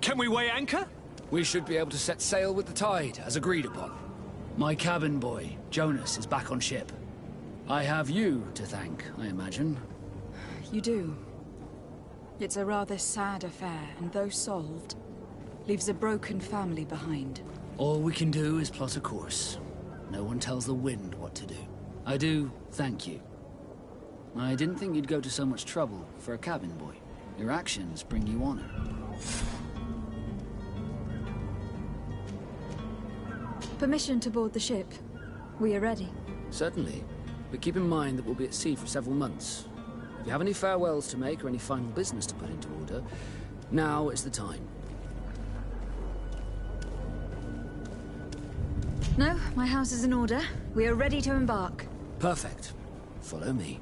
Can we weigh anchor? We should be able to set sail with the tide, as agreed upon. My cabin boy, Jonas, is back on ship. I have you to thank, I imagine. You do. It's a rather sad affair, and though solved, leaves a broken family behind. All we can do is plot a course. No one tells the wind what to do. I do thank you. I didn't think you'd go to so much trouble for a cabin boy. Your actions bring you honor. Permission to board the ship. We are ready. Certainly. But keep in mind that we'll be at sea for several months. If you have any farewells to make or any final business to put into order, now is the time. No, my house is in order. We are ready to embark. Perfect. Follow me.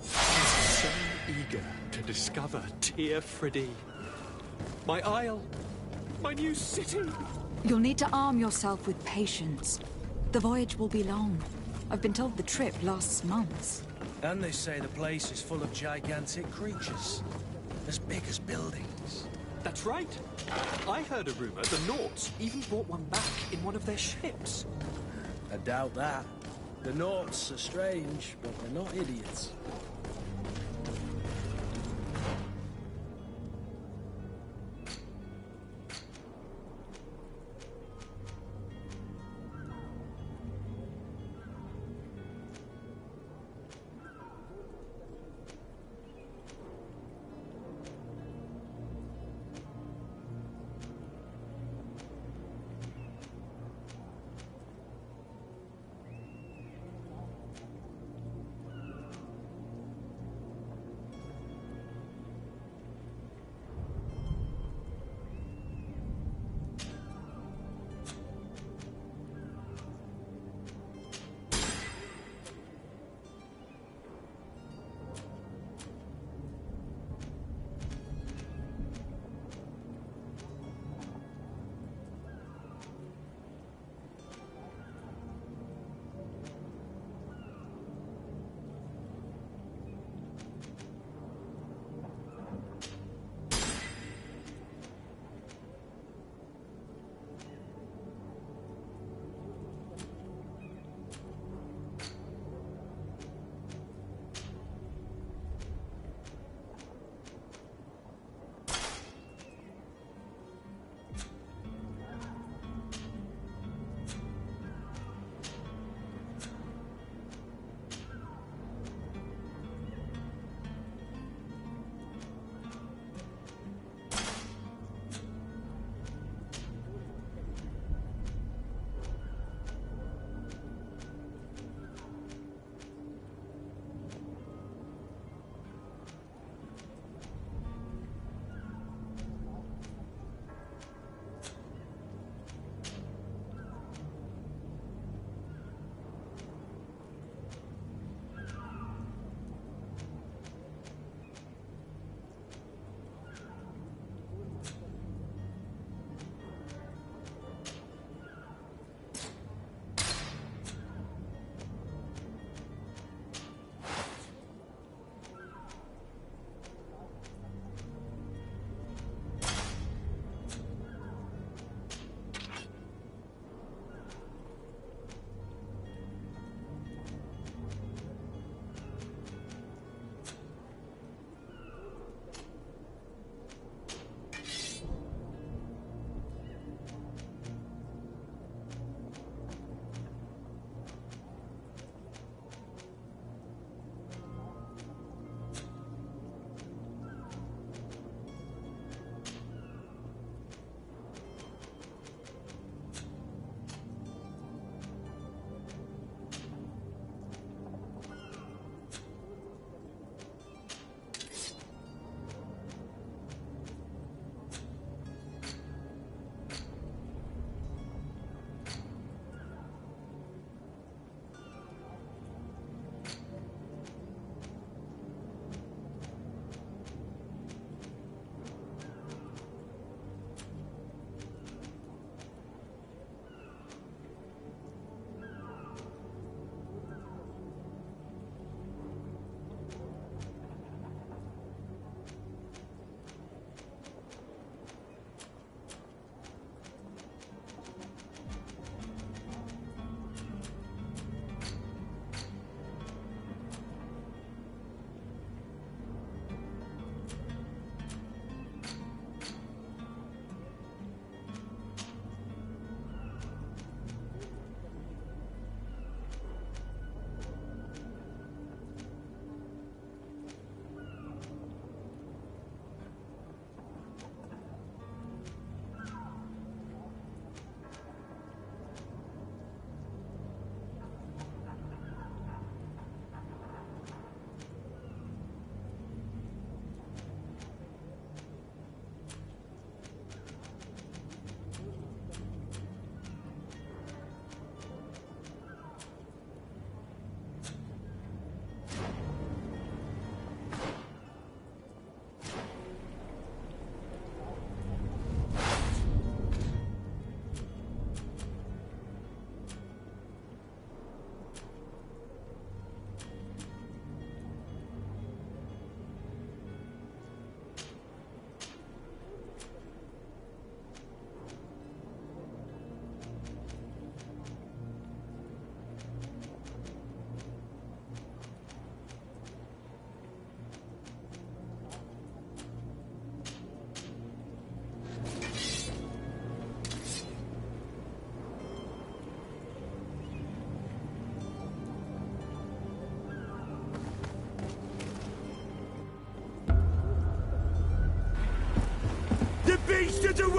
So eager to discover Tear Freddy. My isle. My new city. You'll need to arm yourself with patience. The voyage will be long. I've been told the trip lasts months. And they say the place is full of gigantic creatures. As big as buildings. That's right. I heard a rumor the Nauts even brought one back in one of their ships. I doubt that. The Nauts are strange, but they're not idiots.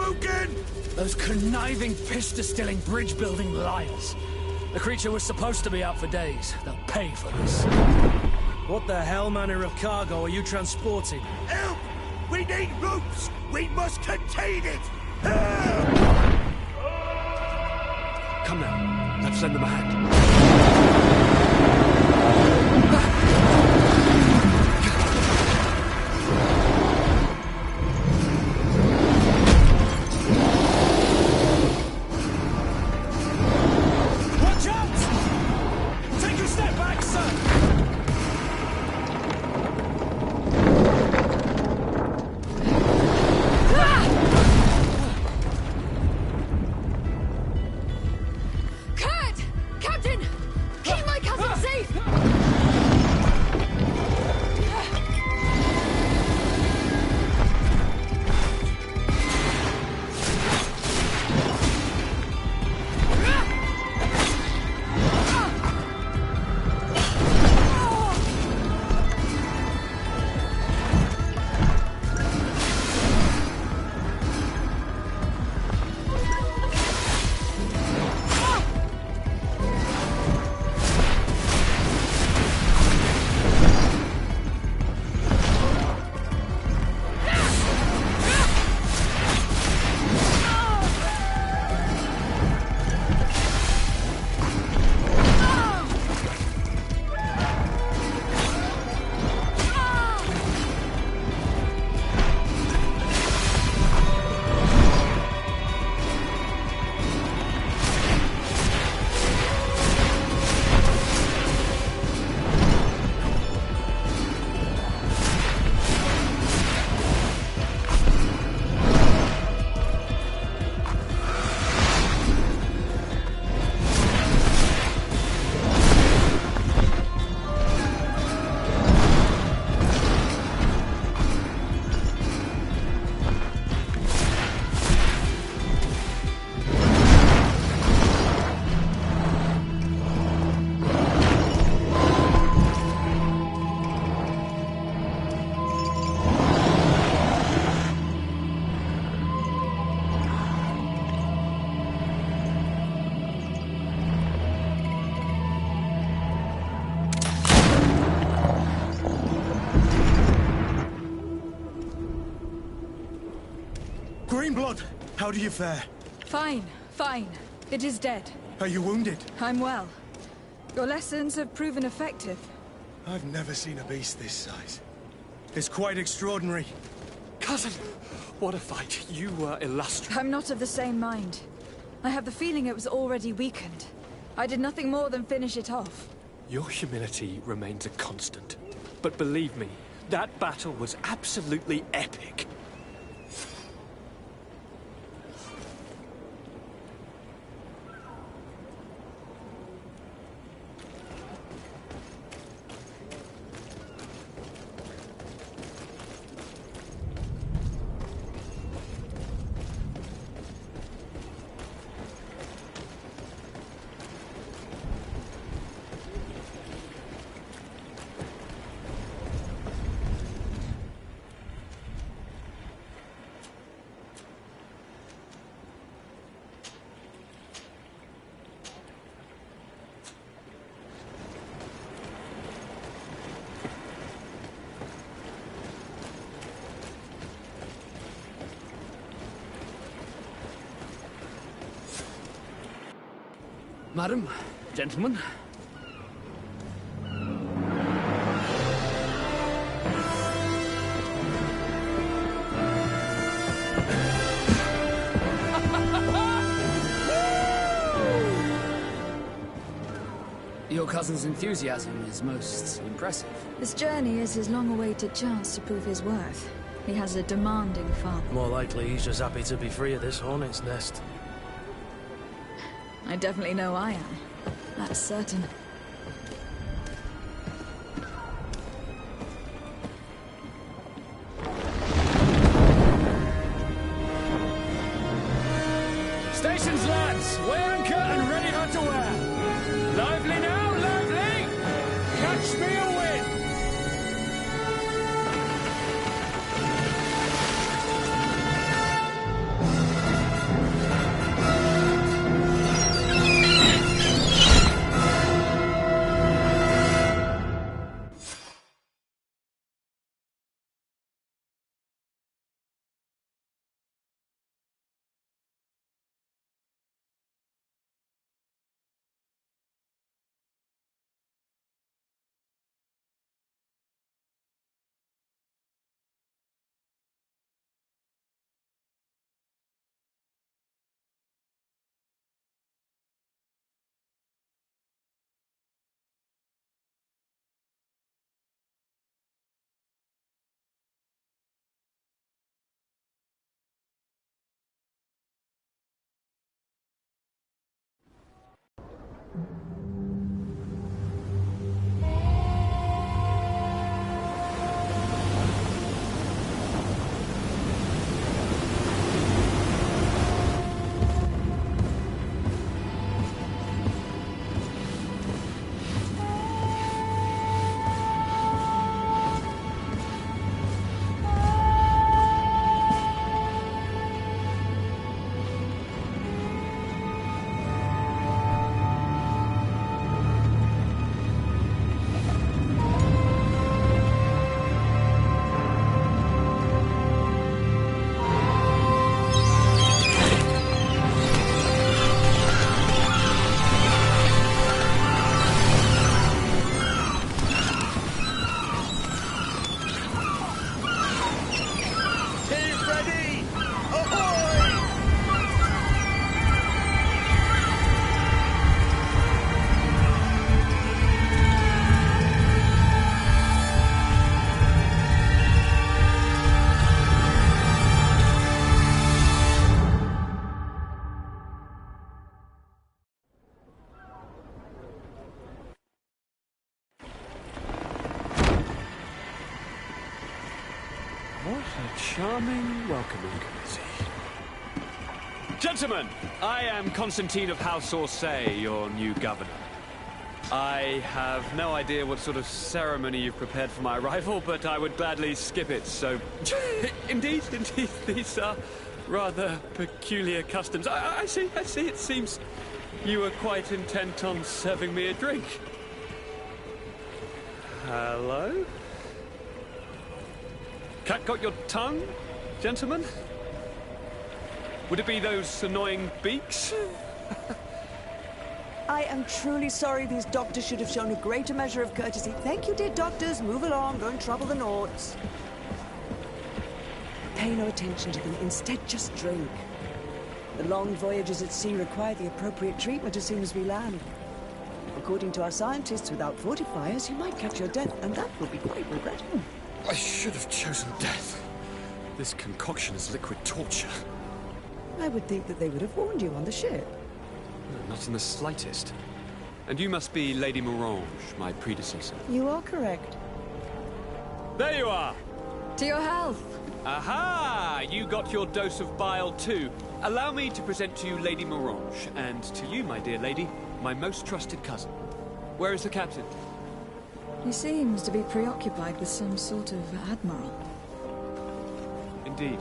broken! Those conniving, piss-distilling, bridge-building liars. The creature was supposed to be out for days. They'll pay for this. What the hell manner of cargo are you transporting? Help! We need ropes! We must contain it! Help! Come now, let's lend them a hand. Watch out! Take a step back, son! Kurt! Captain! Keep my cousin safe! Greenblood, how do you fare? Fine, fine. It is dead. Are you wounded? I'm well. Your lessons have proven effective. I've never seen a beast this size. It's quite extraordinary. Cousin, what a fight. You were illustrious. I'm not of the same mind. I have the feeling it was already weakened. I did nothing more than finish it off. Your humility remains a constant. But believe me, that battle was absolutely epic. Madam, gentlemen. Your cousin's enthusiasm is most impressive. This journey is his long-awaited chance to prove his worth. He has a demanding father. More likely he's just happy to be free of this hornet's nest. I definitely know I am. That's certain. Stations, lads! Weigh anchor and ready her to wear! Lively now, lively! Catch me a wind! charming welcoming committee. Gentlemen, I am Constantine of House Orsay, your new governor. I have no idea what sort of ceremony you've prepared for my arrival, but I would gladly skip it, so... Indeed, these are rather peculiar customs. I see, it seems you were quite intent on serving me a drink. Hello? Cat got your tongue, gentlemen? Would it be those annoying beaks? I am truly sorry. These doctors should have shown a greater measure of courtesy. Thank you, dear doctors. Move along. Don't trouble the Nords. Pay no attention to them. Instead, just drink. The long voyages at sea require the appropriate treatment as soon as we land. According to our scientists, without fortifiers, you might catch your death, and that will be quite regrettable. I should have chosen death. This concoction is liquid torture. I would think that they would have warned you on the ship. Not in the slightest. And you must be Lady Morange, my predecessor. You are correct. There you are! To your health! Aha! You got your dose of bile too. Allow me to present to you Lady Morange, and to you, my dear lady, my most trusted cousin. Where is the captain? He seems to be preoccupied with some sort of admiral. Indeed.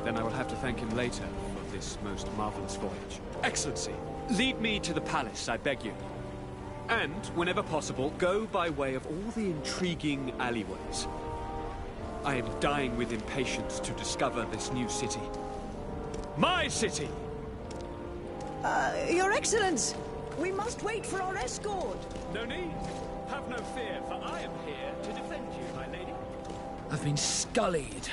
Then I will have to thank him later for this most marvelous voyage. Excellency, lead me to the palace, I beg you. And, whenever possible, go by way of all the intriguing alleyways. I am dying with impatience to discover this new city. My city! Your Excellence! We must wait for our escort! No need. Have no fear, for I am here to defend you, my lady. I've been scullied.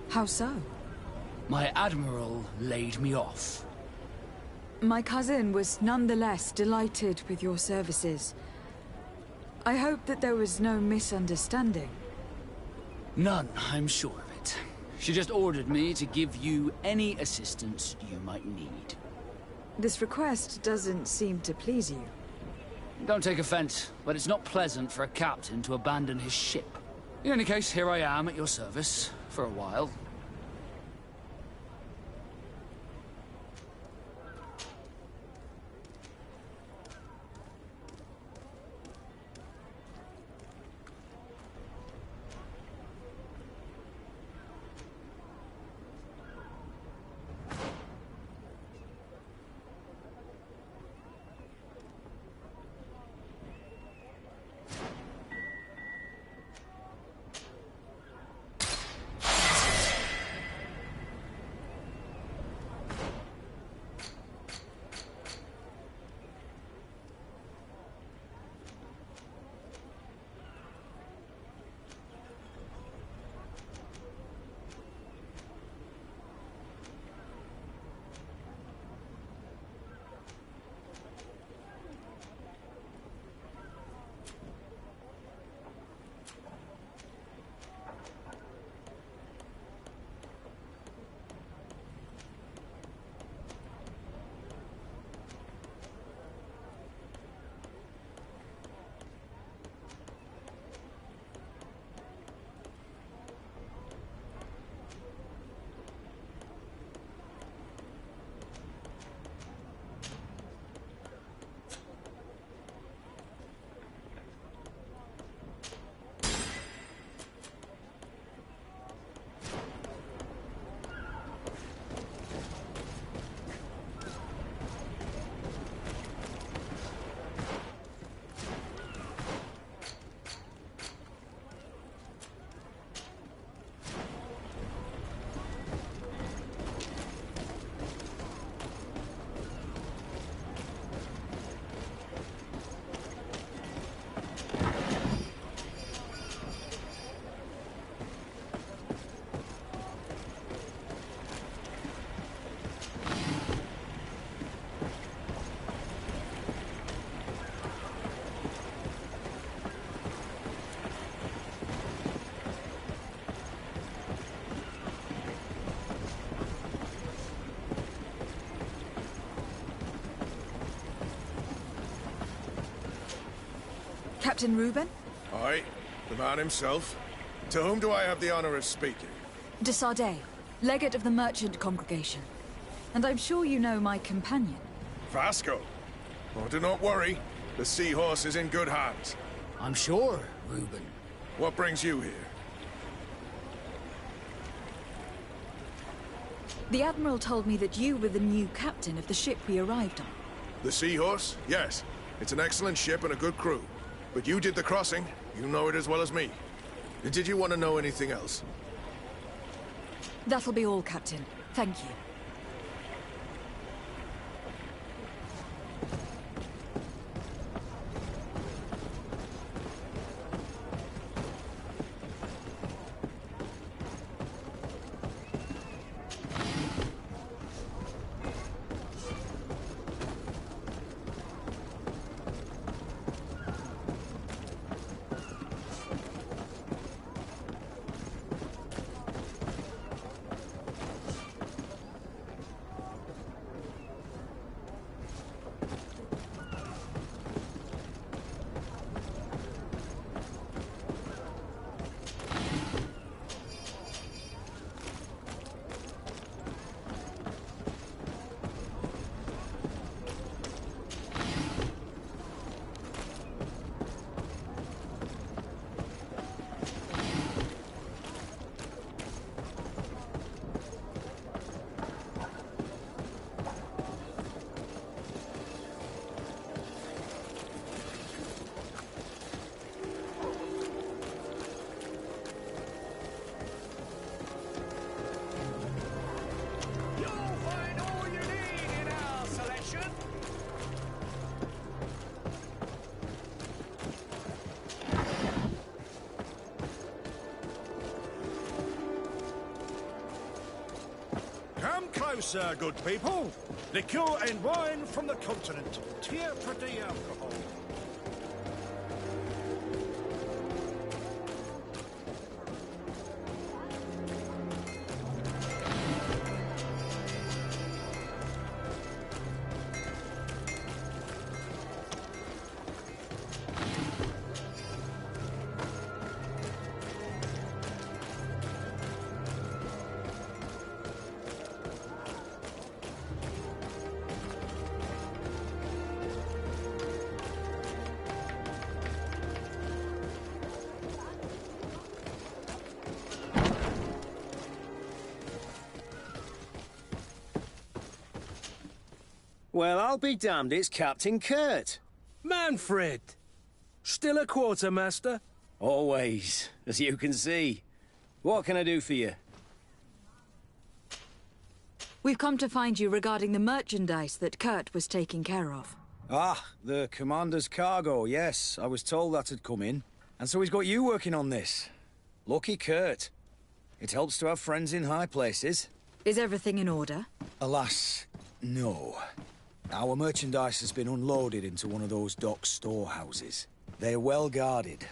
How so? My admiral laid me off. My cousin was nonetheless delighted with your services. I hope that there was no misunderstanding. None, I'm sure of it. She just ordered me to give you any assistance you might need. This request doesn't seem to please you. Don't take offense, but it's not pleasant for a captain to abandon his ship. In any case, here I am at your service, for a while. Captain Reuben? Aye, the man himself. To whom do I have the honor of speaking? De Sardet, legate of the merchant congregation. And I'm sure you know my companion. Vasco. Oh, do not worry. The seahorse is in good hands. I'm sure, Reuben. What brings you here? The Admiral told me that you were the new captain of the ship we arrived on. The Seahorse? Yes. It's an excellent ship and a good crew. But you did the crossing. You know it as well as me. Did you want to know anything else? That'll be all, Captain. Thank you. Closer, good people. Liqueur and wine from the continent. Tier pretty alcohol. Well, I'll be damned, it's Captain Kurt. Manfred! Still a quartermaster? Always, as you can see. What can I do for you? We've come to find you regarding the merchandise that Kurt was taking care of. Ah, the commander's cargo, yes. I was told that had come in. And so he's got you working on this. Lucky Kurt. It helps to have friends in high places. Is everything in order? Alas, no. Our merchandise has been unloaded into one of those dock storehouses. They're well guarded.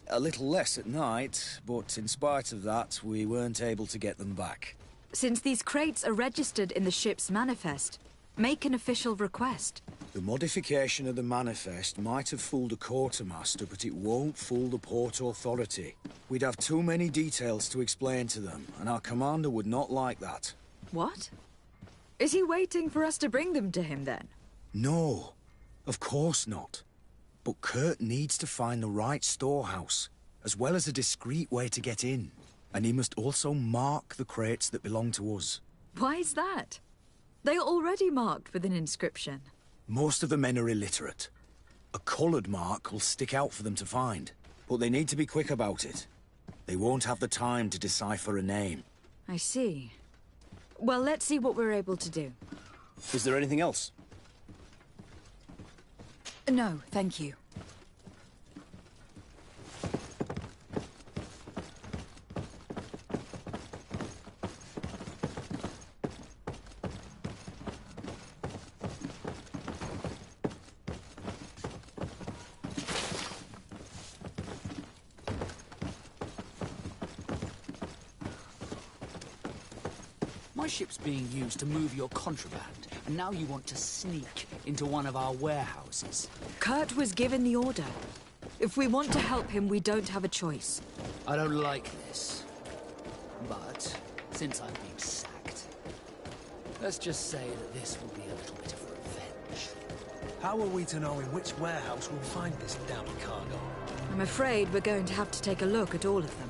A little less at night, but in spite of that, we weren't able to get them back. Since these crates are registered in the ship's manifest, make an official request. The modification of the manifest might have fooled a quartermaster, but it won't fool the Port Authority. We'd have too many details to explain to them, and our commander would not like that. What? Is he waiting for us to bring them to him, then? No, of course not. But Kurt needs to find the right storehouse, as well as a discreet way to get in. And he must also mark the crates that belong to us. Why is that? They are already marked with an inscription. Most of the men are illiterate. A coloured mark will stick out for them to find, but they need to be quick about it. They won't have the time to decipher a name. I see. Well, let's see what we're able to do. Is there anything else? No, thank you. My ship's being used to move your contraband, and now you want to sneak into one of our warehouses. Kurt was given the order. If we want to help him, we don't have a choice. I don't like this. But, since I've been sacked, let's just say that this will be a little bit of revenge. How are we to know in which warehouse we'll find this damn cargo? I'm afraid we're going to have to take a look at all of them.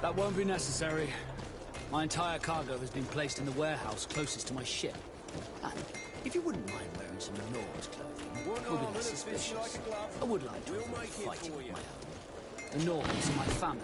That won't be necessary. My entire cargo has been placed in the warehouse closest to my ship. And if you wouldn't mind wearing some Nord's clothing, we'll be less suspicious. I would like to avoid fighting with my own. The Nords are my family.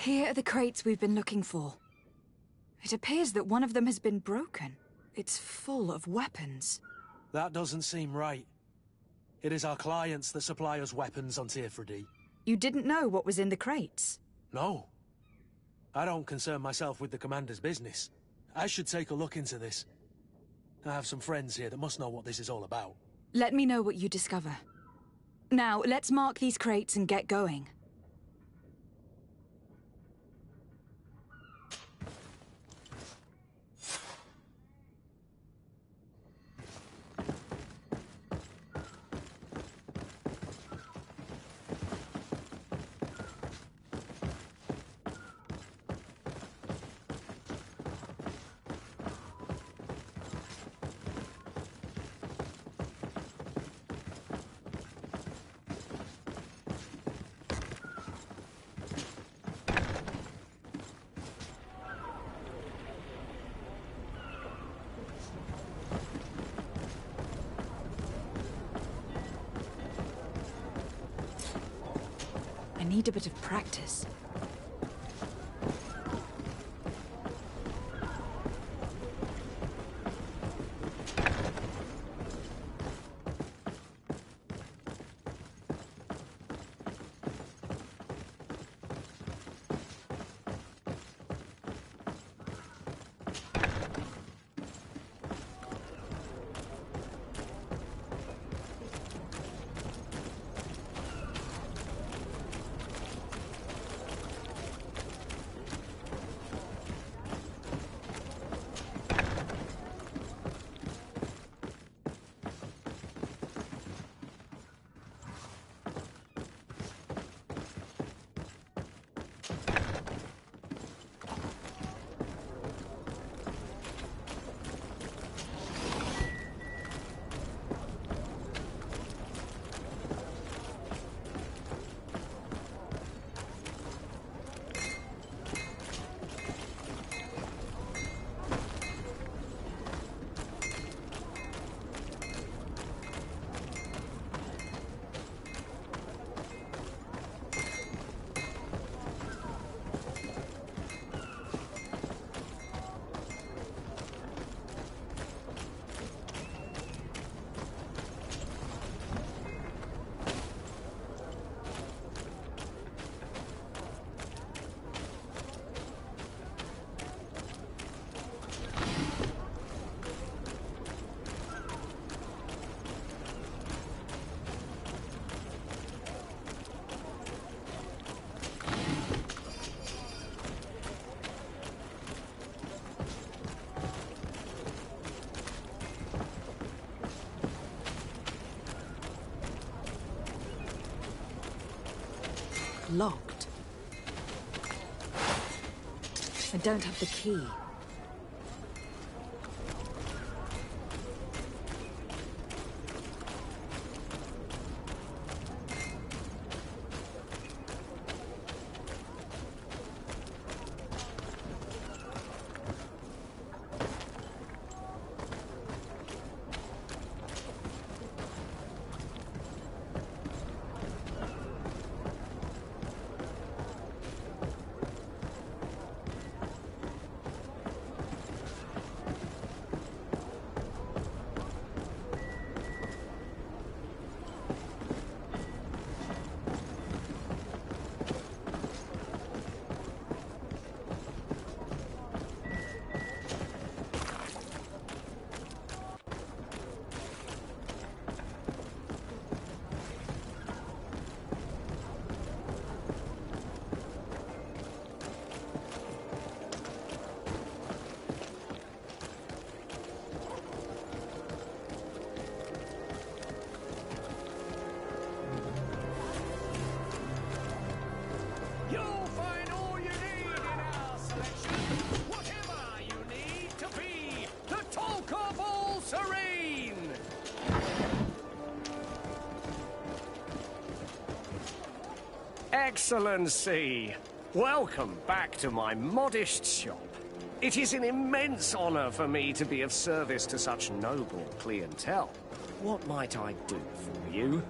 Here are the crates we've been looking for. It appears that one of them has been broken. It's full of weapons. That doesn't seem right. It is our clients that supply us weapons on Tier 3D. You didn't know what was in the crates? No. I don't concern myself with the commander's business. I should take a look into this. I have some friends here that must know what this is all about. Let me know what you discover. Now, let's mark these crates and get going. I need a bit of practice. locked. I don't have the key. Excellency, welcome back to my modest shop. It is an immense honor for me to be of service to such noble clientele. What might I do for you?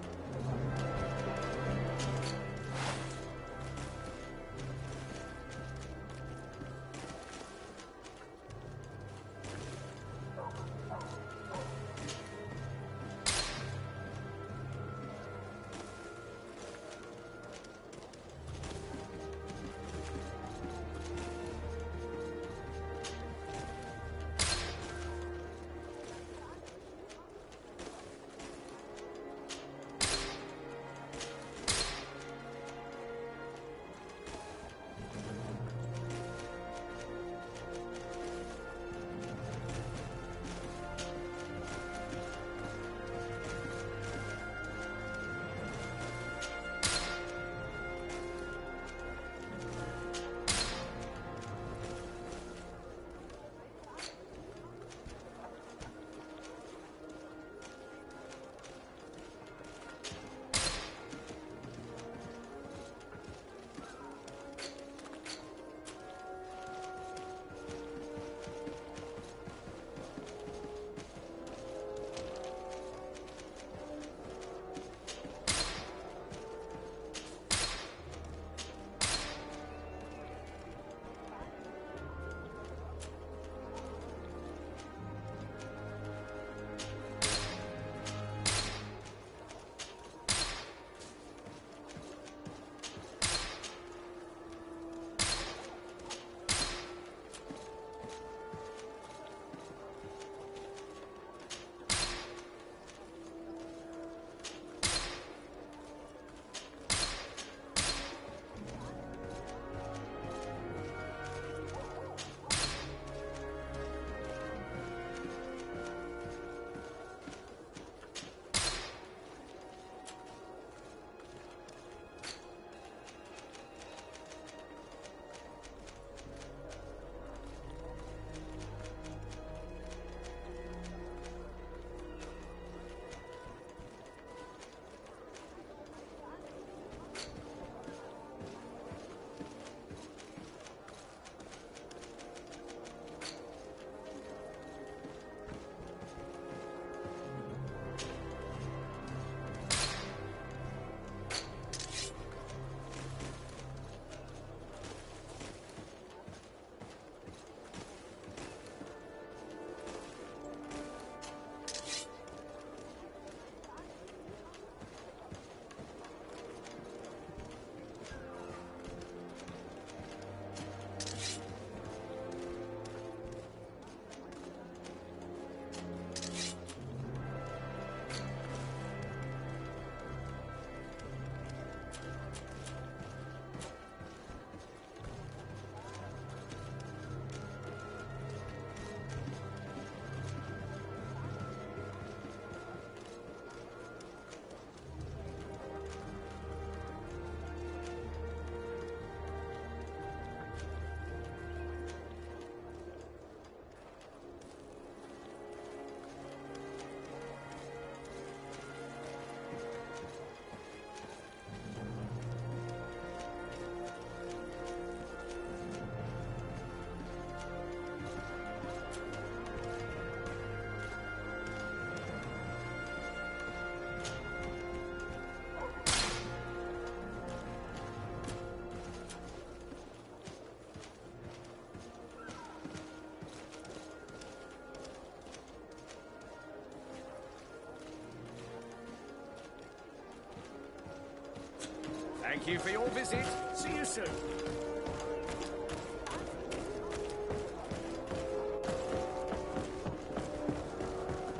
Thank you for your visit. See you soon.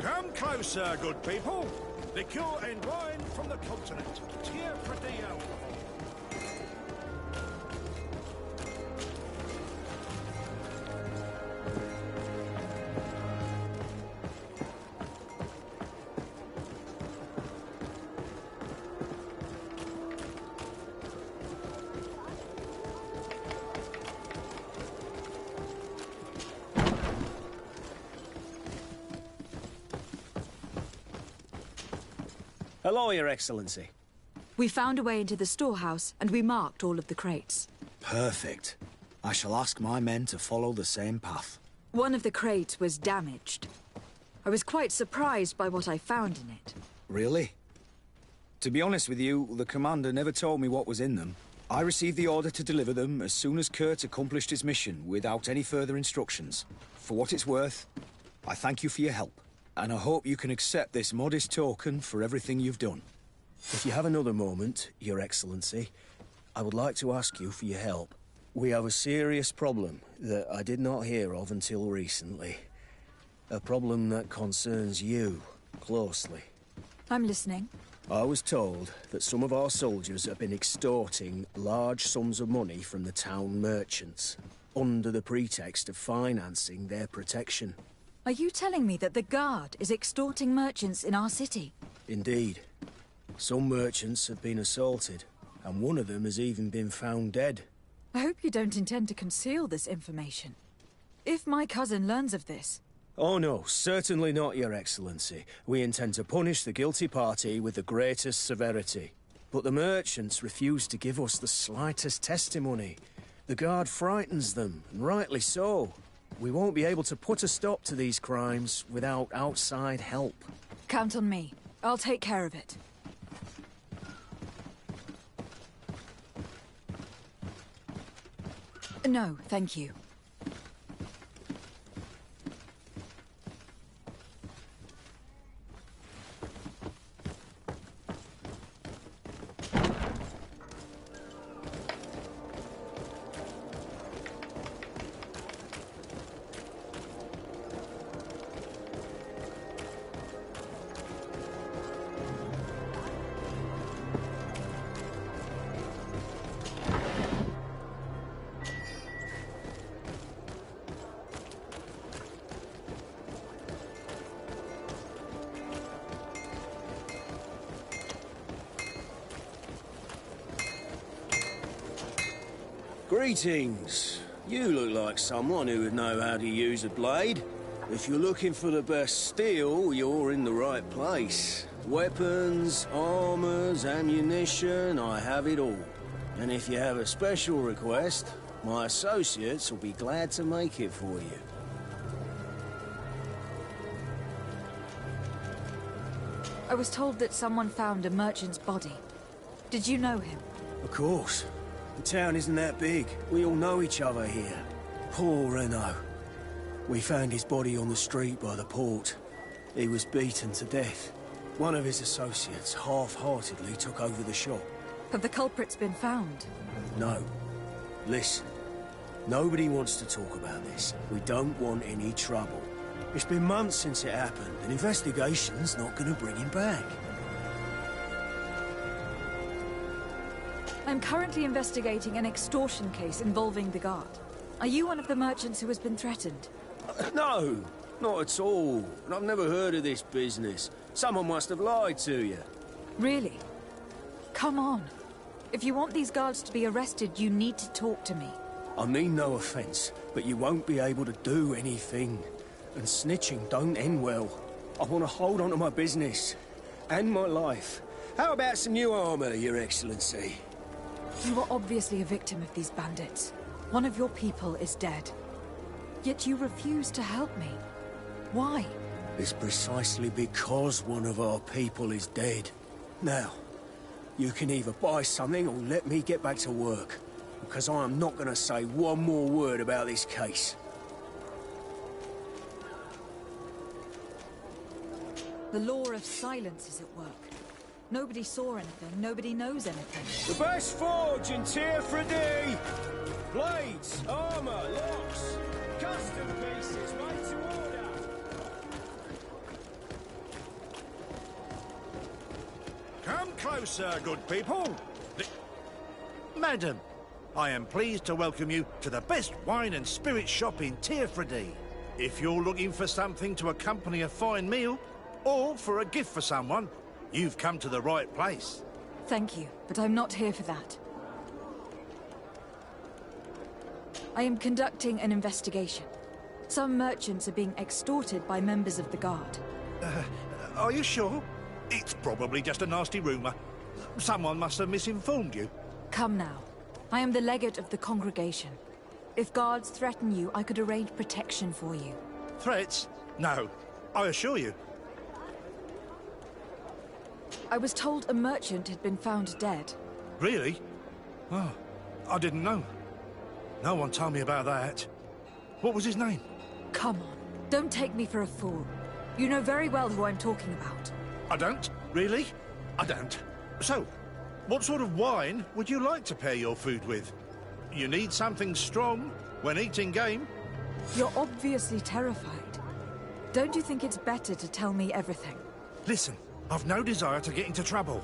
Come closer, good people. Liqueur and wine from the continent. Tier pretty alcohol. Hello, Your Excellency. We found a way into the storehouse, and we marked all of the crates. Perfect. I shall ask my men to follow the same path. One of the crates was damaged. I was quite surprised by what I found in it. Really? To be honest with you, the commander never told me what was in them. I received the order to deliver them as soon as Kurt accomplished his mission, without any further instructions. For what it's worth, I thank you for your help. And I hope you can accept this modest token for everything you've done. If you have another moment, Your Excellency, I would like to ask you for your help. We have a serious problem that I did not hear of until recently. A problem that concerns you closely. I'm listening. I was told that some of our soldiers have been extorting large sums of money from the town merchants, under the pretext of financing their protection. Are you telling me that the Guard is extorting merchants in our city? Indeed. Some merchants have been assaulted, and one of them has even been found dead. I hope you don't intend to conceal this information. If my cousin learns of this... Oh no, certainly not, Your Excellency. We intend to punish the guilty party with the greatest severity. But the merchants refuse to give us the slightest testimony. The Guard frightens them, and rightly so. We won't be able to put a stop to these crimes without outside help. Count on me. I'll take care of it. No, thank you. Greetings. You look like someone who would know how to use a blade. If you're looking for the best steel, you're in the right place. Weapons, armors, ammunition, I have it all. And if you have a special request, my associates will be glad to make it for you. I was told that someone found a merchant's body. Did you know him? Of course. The town isn't that big. We all know each other here. Poor Renault. We found his body on the street by the port. He was beaten to death. One of his associates half-heartedly took over the shop. Have the culprits been found? No. Listen. Nobody wants to talk about this. We don't want any trouble. It's been months since it happened. An investigation's not going to bring him back. I'm currently investigating an extortion case involving the Guard. Are you one of the merchants who has been threatened? No, not at all. And I've never heard of this business. Someone must have lied to you. Really? Come on. If you want these guards to be arrested, you need to talk to me. I mean no offense, but you won't be able to do anything. And snitching don't end well. I want to hold on to my business. And my life. How about some new armor, Your Excellency? You were obviously a victim of these bandits. One of your people is dead. Yet you refuse to help me. Why? It's precisely because one of our people is dead. Now, you can either buy something or let me get back to work. Because I am not going to say one more word about this case. The law of silence is at work. Nobody saw anything, nobody knows anything. The best forge in Tearfredy! Blades, armor, locks, custom pieces made to order. Come closer, good people. Madam, I am pleased to welcome you to the best wine and spirit shop in Tearfredy. If you're looking for something to accompany a fine meal, or for a gift for someone, you've come to the right place. Thank you, but I'm not here for that. I am conducting an investigation. Some merchants are being extorted by members of the Guard. Are you sure? It's probably just a nasty rumor. Someone must have misinformed you. Come now. I am the legate of the congregation. If guards threaten you, I could arrange protection for you. Threats? No, I assure you. I was told a merchant had been found dead. Really? Oh, I didn't know. No one told me about that. What was his name? Come on, don't take me for a fool. You know very well who I'm talking about. I don't? Really? I don't. So, what sort of wine would you like to pair your food with? You need something strong when eating game? You're obviously terrified. Don't you think it's better to tell me everything? Listen, I've no desire to get into trouble.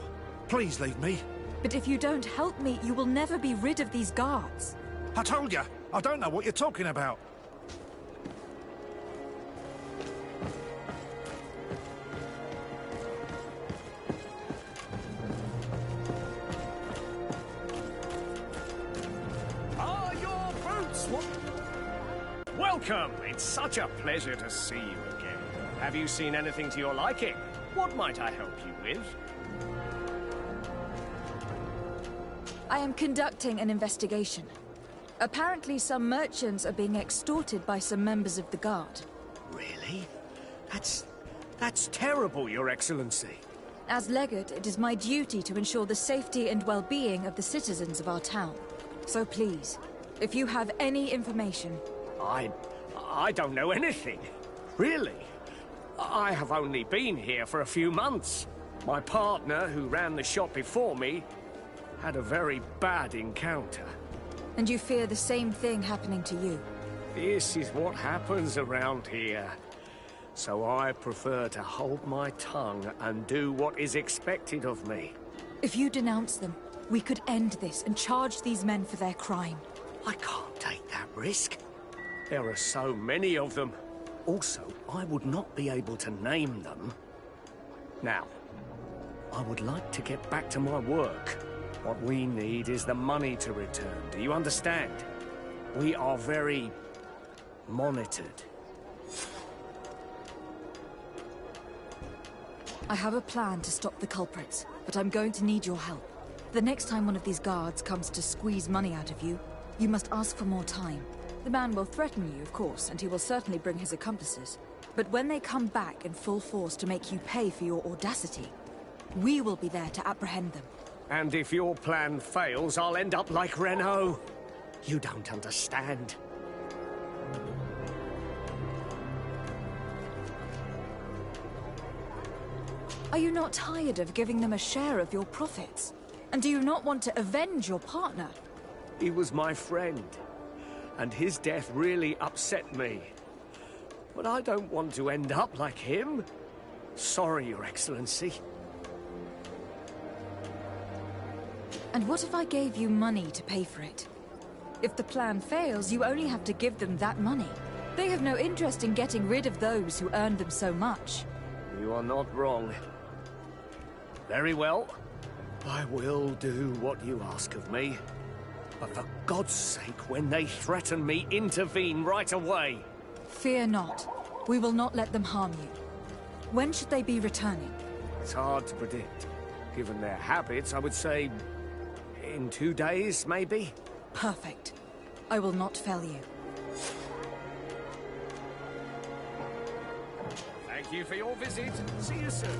Please leave me. But if you don't help me, you will never be rid of these guards. I told you, I don't know what you're talking about. Ah, your boots! Welcome! It's such a pleasure to see you again. Have you seen anything to your liking? What might I help you with? I am conducting an investigation. Apparently some merchants are being extorted by some members of the Guard. Really? That's terrible, Your Excellency. As legate, it is my duty to ensure the safety and well-being of the citizens of our town. So please, if you have any information... I don't know anything. Really? I have only been here for a few months. My partner, who ran the shop before me, had a very bad encounter. And you fear the same thing happening to you? This is what happens around here. So I prefer to hold my tongue and do what is expected of me. If you denounce them, we could end this and charge these men for their crime. I can't take that risk. There are so many of them. Also, I would not be able to name them. Now, I would like to get back to my work. What we need is the money to return. Do you understand? We are very monitored. I have a plan to stop the culprits, but I'm going to need your help. The next time one of these guards comes to squeeze money out of you, you must ask for more time. The man will threaten you, of course, and he will certainly bring his accomplices. But when they come back in full force to make you pay for your audacity, we will be there to apprehend them. And if your plan fails, I'll end up like Renault. You don't understand. Are you not tired of giving them a share of your profits? And do you not want to avenge your partner? He was my friend, and his death really upset me. But I don't want to end up like him. Sorry, Your Excellency. And what if I gave you money to pay for it? If the plan fails, you only have to give them that money. They have no interest in getting rid of those who earned them so much. You are not wrong. Very well. I will do what you ask of me. But for God's sake, when they threaten me, intervene right away. Fear not. We will not let them harm you. When should they be returning? It's hard to predict. Given their habits, I would say... in 2 days, maybe? Perfect. I will not fail you. Thank you for your visit. See you soon.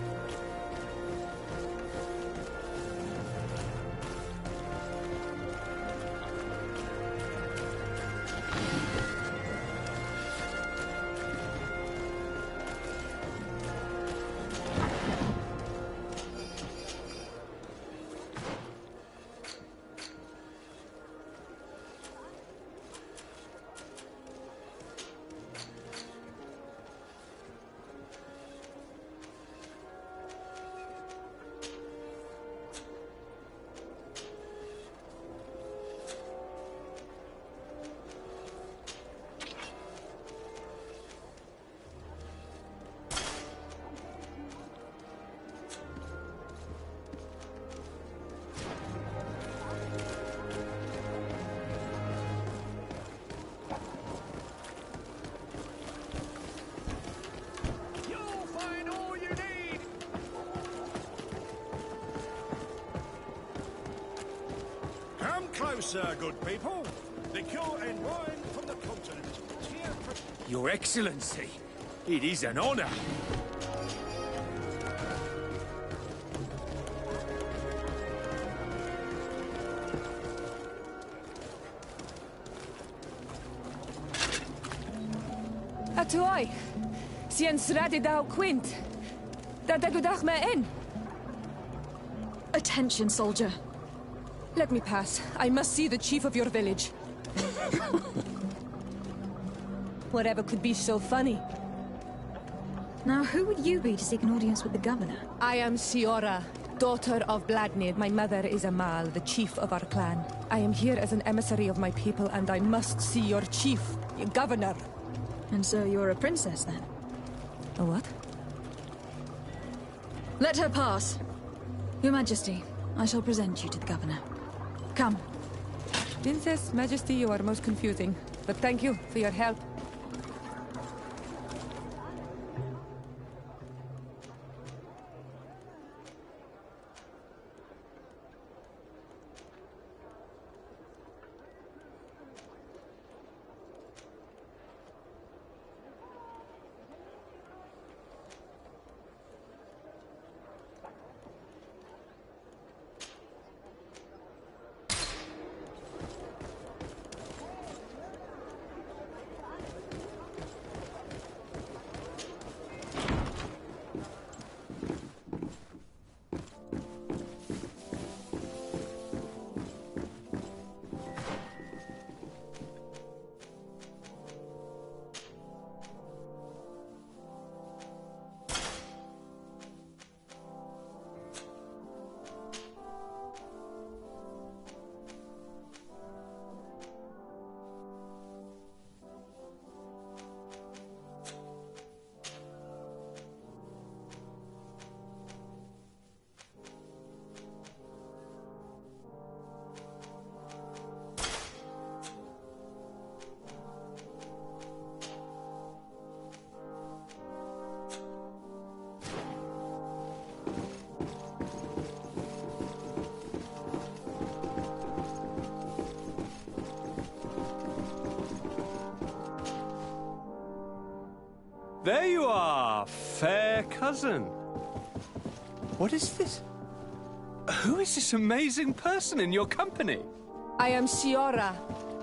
closer, good people. Liqueur and wine from the continent. Your Excellency, it is an honor. Atuai, sien sradi dau quint. Dadagudach me in. Attention, soldier. Let me pass. I must see the chief of your village. Whatever could be so funny? Now, who would you be to seek an audience with the governor? I am Siora, daughter of Bladnid. My mother is Amal, the chief of our clan. I am here as an emissary of my people, and I must see your chief, your governor. And so you're a princess, then? A what? Let her pass. Your Majesty, I shall present you to the governor. Come. Princess, Majesty, you are most confusing. But thank you for your help. There you are, fair cousin. What is this? Who is this amazing person in your company? I am Siora,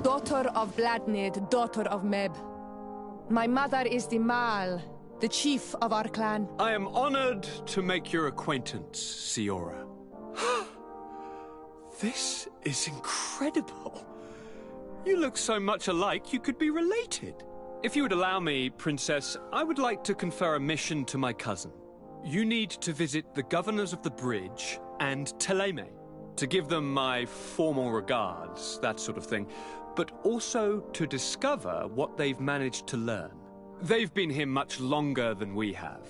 daughter of Bladnid, daughter of Meb. My mother is the Mal, the chief of our clan. I am honored to make your acquaintance, Siora. This is incredible. You look so much alike you could be related. If you would allow me, Princess, I would like to confer a mission to my cousin. You need to visit the governors of the bridge and Teleme, to give them my formal regards, that sort of thing, but also to discover what they've managed to learn. They've been here much longer than we have.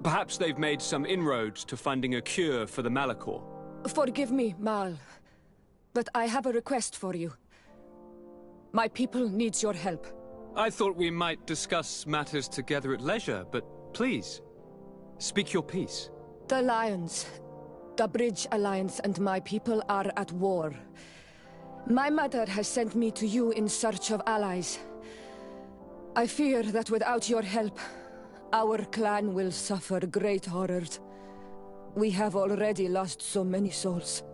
Perhaps they've made some inroads to finding a cure for the Malachor. Forgive me, Mal, but I have a request for you. My people needs your help. I thought we might discuss matters together at leisure, but please, speak your piece. The Lions, the Bridge Alliance and my people are at war. My mother has sent me to you in search of allies. I fear that without your help, our clan will suffer great horrors. We have already lost so many souls.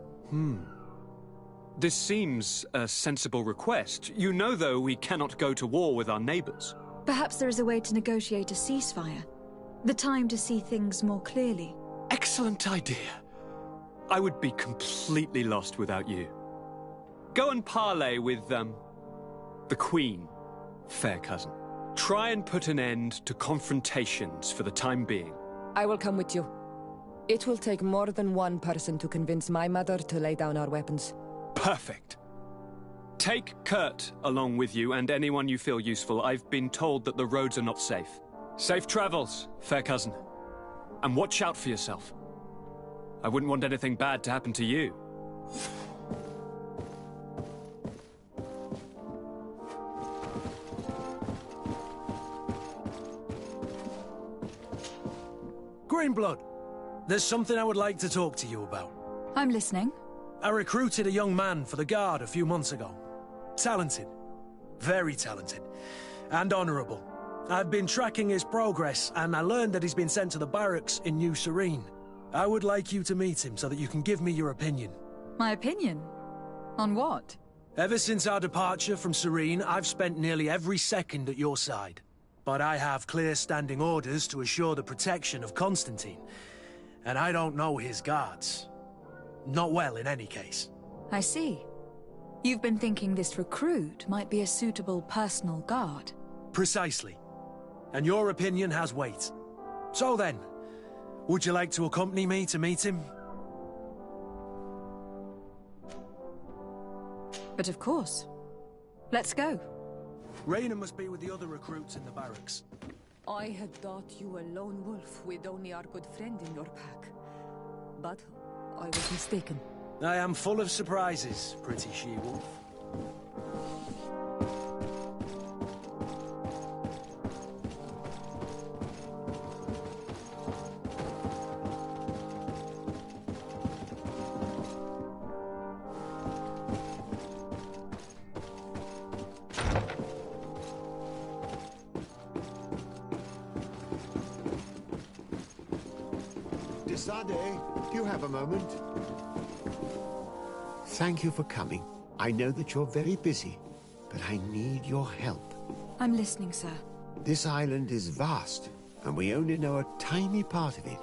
This seems a sensible request. You know, though, we cannot go to war with our neighbors. Perhaps there is a way to negotiate a ceasefire. The time to see things more clearly. Excellent idea. I would be completely lost without you. Go and parley with, the Queen, fair cousin. Try and put an end to confrontations for the time being. I will come with you. It will take more than one person to convince my mother to lay down our weapons. Perfect. Take Kurt along with you and anyone you feel useful. I've been told that the roads are not safe. Safe travels, fair cousin. And watch out for yourself. I wouldn't want anything bad to happen to you. Greenblood, there's something I would like to talk to you about. I'm listening. I recruited a young man for the Guard a few months ago. Talented. Very talented. And honorable. I've been tracking his progress, and I learned that he's been sent to the barracks in New Serene. I would like you to meet him so that you can give me your opinion. My opinion? On what? Ever since our departure from Serene, I've spent nearly every second at your side. But I have clear standing orders to assure the protection of Constantine. And I don't know his guards. Not well, in any case. I see. You've been thinking this recruit might be a suitable personal guard. Precisely. And your opinion has weight. So then, would you like to accompany me to meet him? But of course. Let's go. Raina must be with the other recruits in the barracks. I had thought you a lone wolf with only our good friend in your pack. But I was mistaken. I am full of surprises, pretty she-wolf. Desade, do you have a moment? Thank you for coming. I know that you're very busy, but I need your help. I'm listening, sir. This island is vast, and we only know a tiny part of it.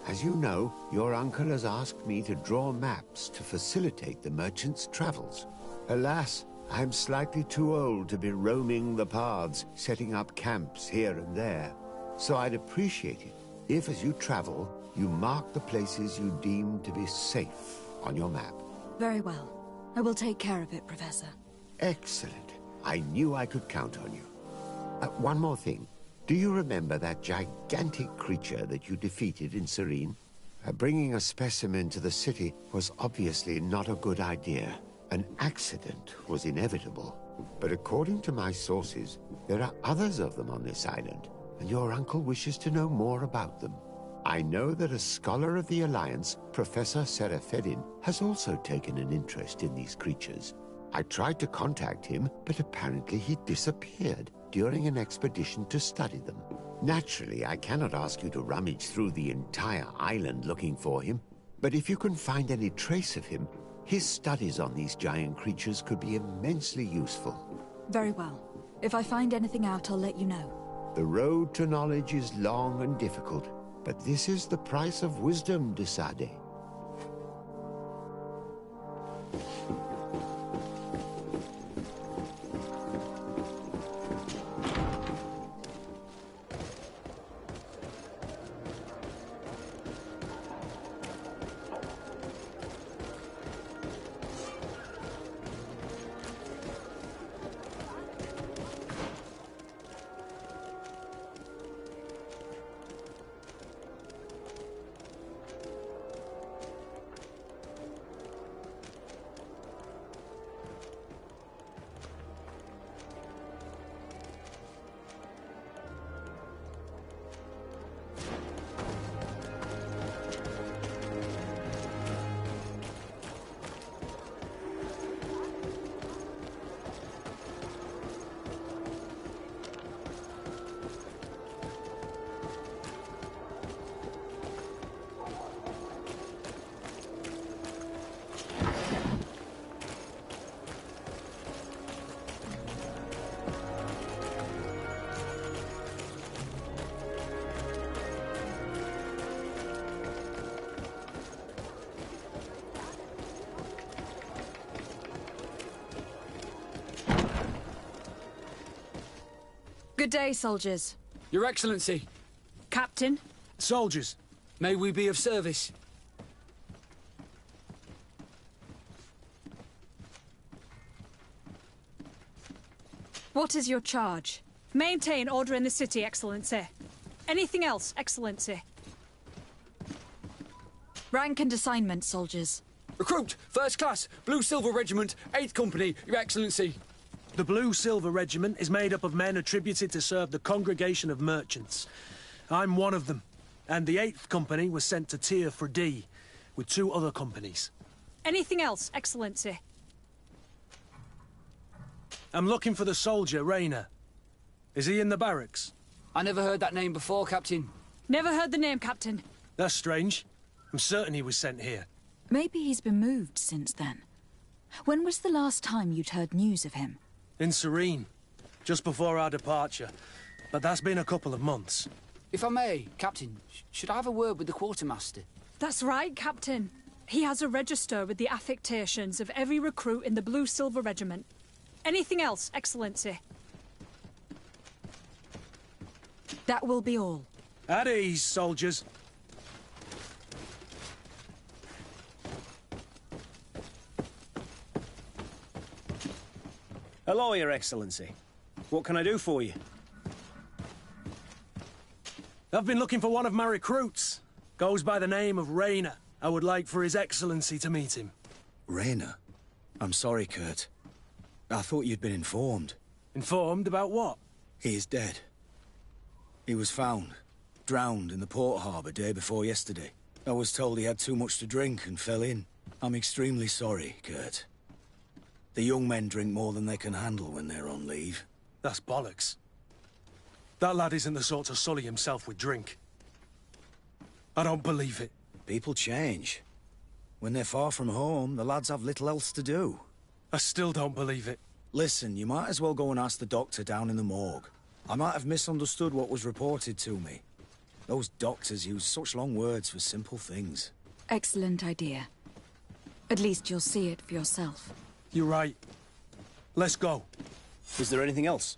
As you know, your uncle has asked me to draw maps to facilitate the merchants' travels. Alas, I'm slightly too old to be roaming the paths, setting up camps here and there. So I'd appreciate it if, as you travel, you mark the places you deem to be safe on your map. Very well. I will take care of it, Professor. Excellent. I knew I could count on you. One more thing. Do you remember that gigantic creature that you defeated in Serene? Bringing a specimen to the city was obviously not a good idea. An accident was inevitable. But according to my sources, there are others of them on this island, and your uncle wishes to know more about them. I know that a scholar of the Alliance, Professor Serafedin, has also taken an interest in these creatures. I tried to contact him, but apparently he disappeared during an expedition to study them. Naturally, I cannot ask you to rummage through the entire island looking for him, but if you can find any trace of him, his studies on these giant creatures could be immensely useful. Very well. If I find anything out, I'll let you know. The road to knowledge is long and difficult, but this is the price of wisdom, Desade. Good day, soldiers. Your Excellency. Captain? Soldiers. May we be of service? What is your charge? Maintain order in the city, Excellency. Anything else, Excellency? Rank and assignment, soldiers. Recruit, First Class, Blue Silver Regiment, 8th Company, Your Excellency. The Blue Silver Regiment is made up of men attributed to serve the Congregation of Merchants. I'm one of them, and the 8th Company was sent to Tyr for D, with 2 other companies. Anything else, Excellency? I'm looking for the soldier, Rayner. Is he in the barracks? I never heard that name before, Captain. Never heard the name, Captain. That's strange. I'm certain he was sent here. Maybe he's been moved since then. When was the last time you'd heard news of him? In Serene. Just before our departure. But that's been a couple of months. If I may, Captain, should I have a word with the quartermaster? That's right, Captain. He has a register with the affectations of every recruit in the Blue-Silver Regiment. Anything else, Excellency? That will be all. At ease, soldiers. Hello, Your Excellency. What can I do for you? I've been looking for one of my recruits. Goes by the name of Rayner. I would like for His Excellency to meet him. Rayner? I'm sorry, Kurt. I thought you'd been informed. Informed about what? He is dead. He was found, drowned in the port harbour day before yesterday. I was told he had too much to drink and fell in. I'm extremely sorry, Kurt. The young men drink more than they can handle when they're on leave. That's bollocks. That lad isn't the sort to sully himself with drink. I don't believe it. People change. When they're far from home, the lads have little else to do. I still don't believe it. Listen, you might as well go and ask the doctor down in the morgue. I might have misunderstood what was reported to me. Those doctors use such long words for simple things. Excellent idea. At least you'll see it for yourself. You're right. Let's go. Is there anything else?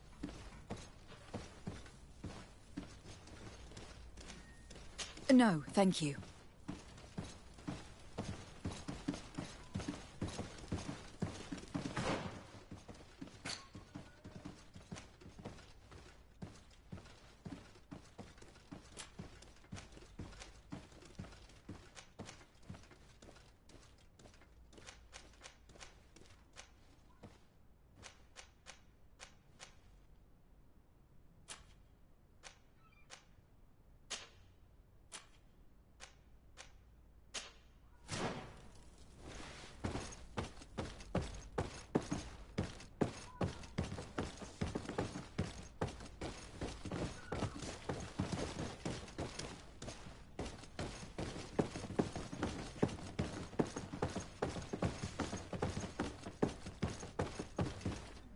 No, thank you.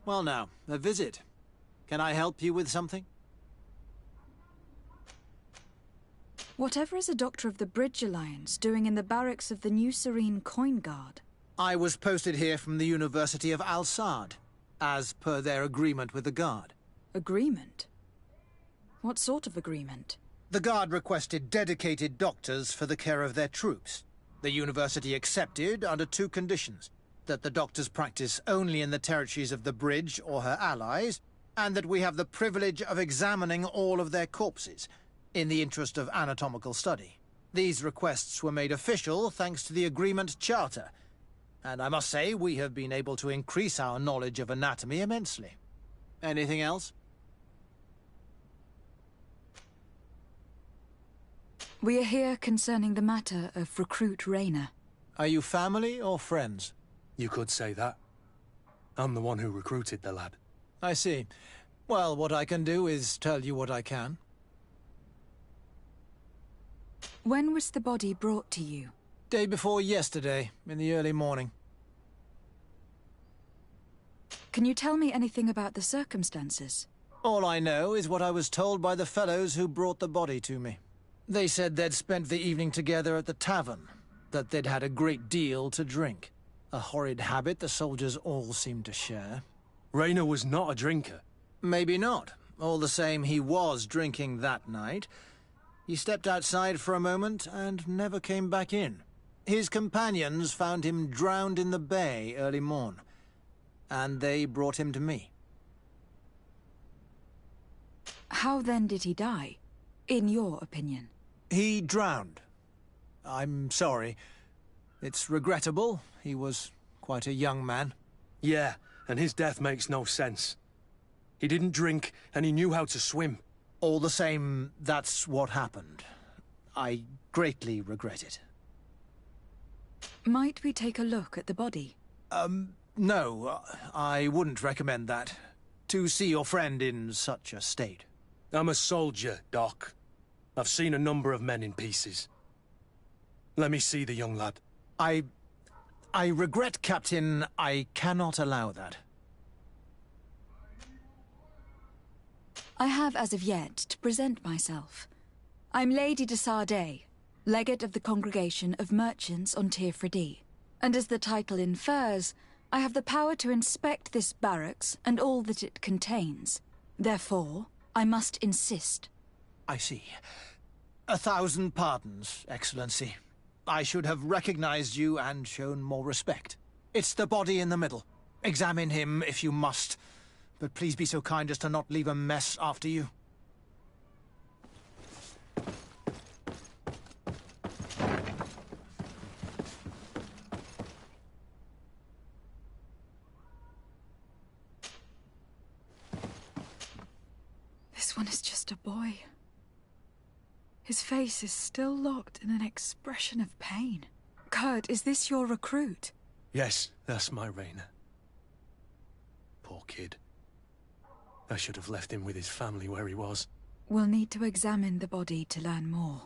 Well now, a visit. Can I help you with something? Whatever is a Doctor of the Bridge Alliance doing in the barracks of the New Serene Coin Guard? I was posted here from the University of Al-Sad, as per their agreement with the Guard. Agreement? What sort of agreement? The Guard requested dedicated doctors for the care of their troops. The University accepted under two conditions: that the doctors practice only in the territories of the Bridge or her allies, and that we have the privilege of examining all of their corpses, in the interest of anatomical study. These requests were made official thanks to the Agreement Charter, and I must say we have been able to increase our knowledge of anatomy immensely. Anything else? We are here concerning the matter of Recruit Rayner. Are you family or friends? You could say that. I'm the one who recruited the lad. I see. Well, what I can do is tell you what I can. When was the body brought to you? Day before yesterday, in the early morning. Can you tell me anything about the circumstances? All I know is what I was told by the fellows who brought the body to me. They said they'd spent the evening together at the tavern, that they'd had a great deal to drink. A horrid habit the soldiers all seemed to share. Rayner was not a drinker. Maybe not. All the same, he was drinking that night. He stepped outside for a moment and never came back in. His companions found him drowned in the bay early morn, and they brought him to me. How then did he die, in your opinion? He drowned. I'm sorry. It's regrettable. He was quite a young man. Yeah, and his death makes no sense. He didn't drink, and he knew how to swim. All the same, that's what happened. I greatly regret it. Might we take a look at the body? No, I wouldn't recommend that. To see your friend in such a state. I'm a soldier, Doc. I've seen a number of men in pieces. Let me see the young lad. I regret, Captain. I cannot allow that. I have, as of yet, to present myself. I'm Lady de Sardet, legate of the Congregation of Merchants on Tirfredi. And as the title infers, I have the power to inspect this barracks and all that it contains. Therefore, I must insist. I see. 1,000 pardons, Excellency. I should have recognized you and shown more respect. It's the body in the middle. Examine him if you must, but please be so kind as to not leave a mess after you. This one is just a boy. His face is still locked in an expression of pain. Kurt, is this your recruit? Yes, that's my Rainer. Poor kid. I should have left him with his family where he was. We'll need to examine the body to learn more.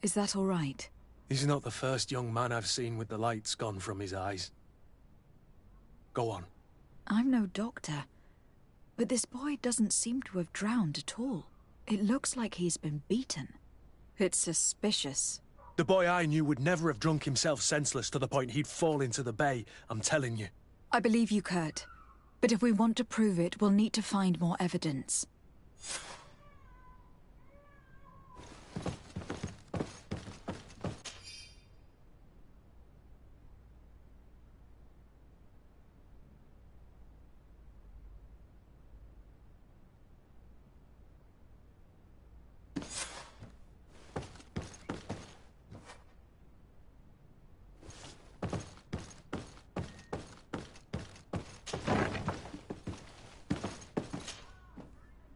Is that all right? He's not the first young man I've seen with the lights gone from his eyes. Go on. I'm no doctor, but this boy doesn't seem to have drowned at all. It looks like he's been beaten. It's suspicious. The boy I knew would never have drunk himself senseless to the point he'd fall into the bay, I'm telling you. I believe you, Kurt. But if we want to prove it, we'll need to find more evidence.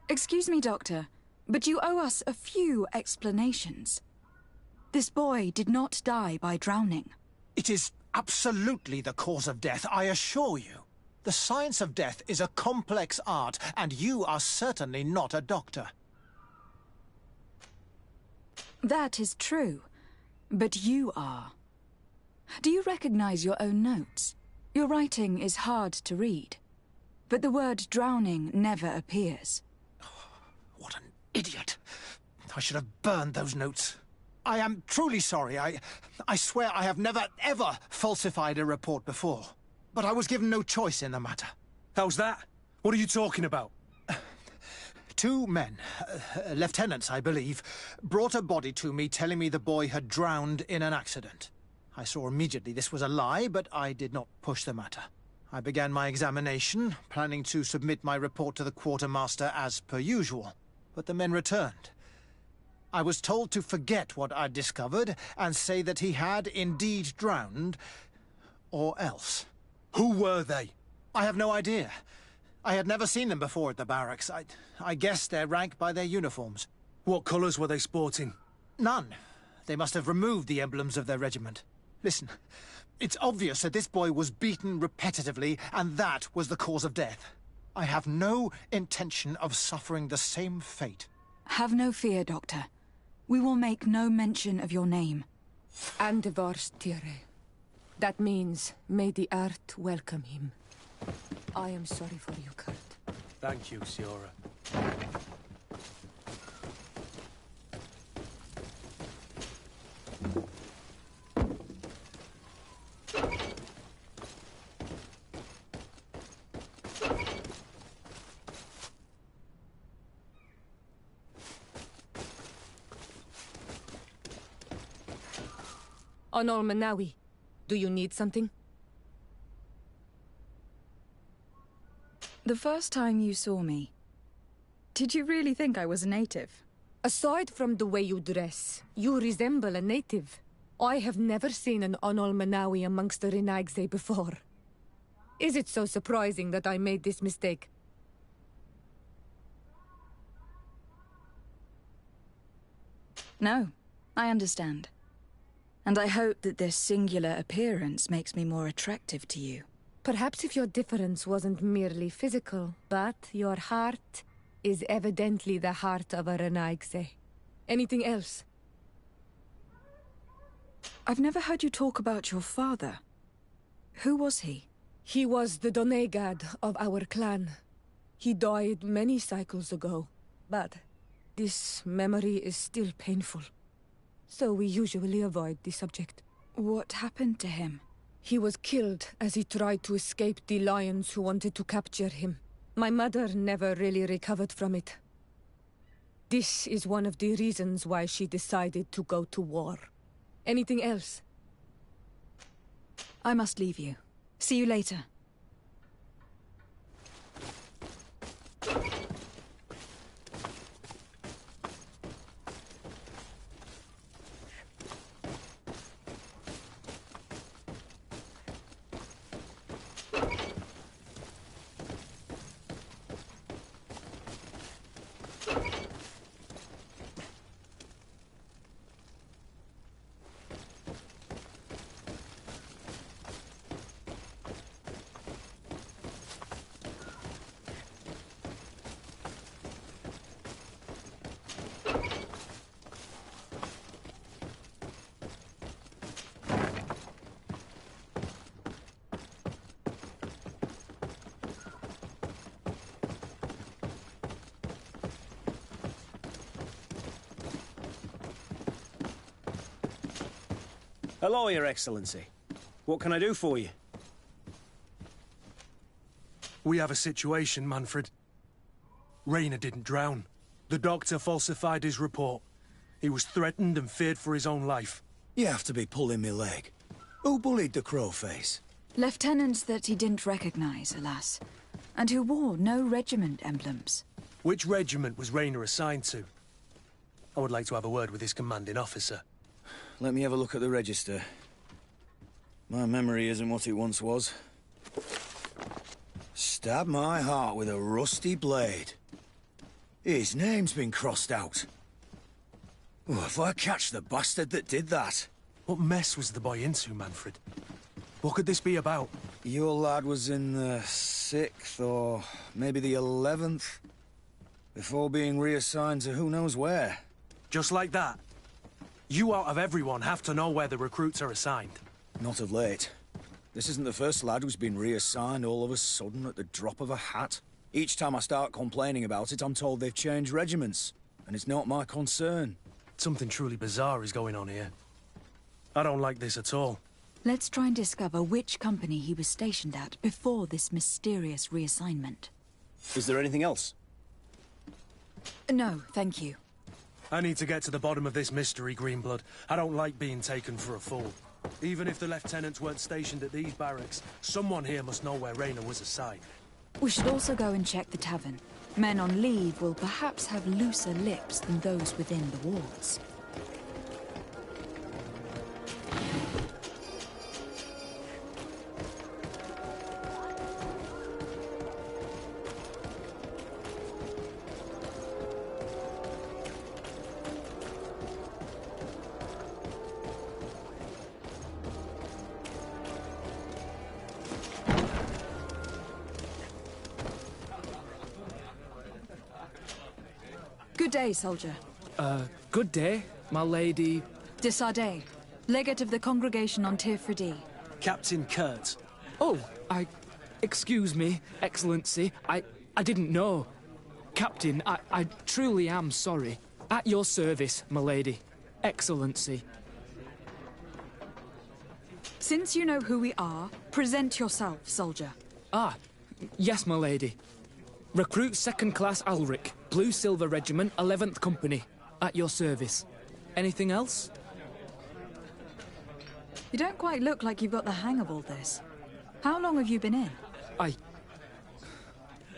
Excuse me, Doctor, but you owe us a few explanations. This boy did not die by drowning. It is absolutely the cause of death, I assure you. The science of death is a complex art, and you are certainly not a doctor. That is true, but you are. Do you recognize your own notes? Your writing is hard to read, but the word drowning never appears. What an idiot. I should have burned those notes. I am truly sorry. I swear I have never, ever falsified a report before. But I was given no choice in the matter. How's that? What are you talking about? 2 men, lieutenants I believe, brought a body to me telling me the boy had drowned in an accident. I saw immediately this was a lie, but I did not push the matter. I began my examination, planning to submit my report to the quartermaster as per usual. But the men returned. I was told to forget what I'd discovered and say that he had indeed drowned, or else. Who were they? I have no idea. I had never seen them before at the barracks. I guessed their rank by their uniforms. What colours were they sporting? None. They must have removed the emblems of their regiment. Listen, it's obvious that this boy was beaten repetitively, and that was the cause of death. I have no intention of suffering the same fate. Have no fear, Doctor. We will make no mention of your name. Andevarstire. That means, may the earth welcome him. I am sorry for you, Kurt. Thank you, Siora. Honor Manawi, do you need something? The first time you saw me, did you really think I was a native? Aside from the way you dress, you resemble a native. I have never seen an Onol Manawi amongst the Renagse before. Is it so surprising that I made this mistake? No, I understand. And I hope that this singular appearance makes me more attractive to you. Perhaps if your difference wasn't merely physical, but your heart is evidently the heart of a Renaigse. Anything else? I've never heard you talk about your father. Who was he? He was the Donegad of our clan. He died many cycles ago, but this memory is still painful. So we usually avoid the subject. What happened to him? He was killed as he tried to escape the lions who wanted to capture him. My mother never really recovered from it. This is one of the reasons why she decided to go to war. Anything else? I must leave you. See you later. Hello, Your Excellency. What can I do for you? We have a situation, Manfred. Rainer didn't drown. The doctor falsified his report. He was threatened and feared for his own life. You have to be pulling me leg. Who bullied the crowface? Lieutenants that he didn't recognize, alas. And who wore no regiment emblems. Which regiment was Rainer assigned to? I would like to have a word with his commanding officer. Let me have a look at the register. My memory isn't what it once was. Stab my heart with a rusty blade. His name's been crossed out. Oh, if I catch the bastard that did that. What mess was the boy into, Manfred? What could this be about? Your lad was in the 6th or maybe the 11th, before being reassigned to who knows where. Just like that? You out of everyone have to know where the recruits are assigned. Not of late. This isn't the first lad who's been reassigned all of a sudden at the drop of a hat. Each time I start complaining about it, I'm told they've changed regiments. And it's not my concern. Something truly bizarre is going on here. I don't like this at all. Let's try and discover which company he was stationed at before this mysterious reassignment. Is there anything else? No, thank you. I need to get to the bottom of this mystery, Greenblood. I don't like being taken for a fool. Even if the lieutenants weren't stationed at these barracks, someone here must know where Rainer was assigned. We should also go and check the tavern. Men on leave will perhaps have looser lips than those within the walls. Good day, soldier. Good day, my lady. Desardet, legate of the congregation on Tirfredi. Captain Kurt. Oh, excuse me, Excellency. I didn't know. Captain, I truly am sorry. At your service, my lady. Excellency. Since you know who we are, present yourself, soldier. Ah, yes, my lady. Recruit 2nd Class Alric, Blue Silver Regiment, 11th Company. At your service. Anything else? You don't quite look like you've got the hang of all this. How long have you been in?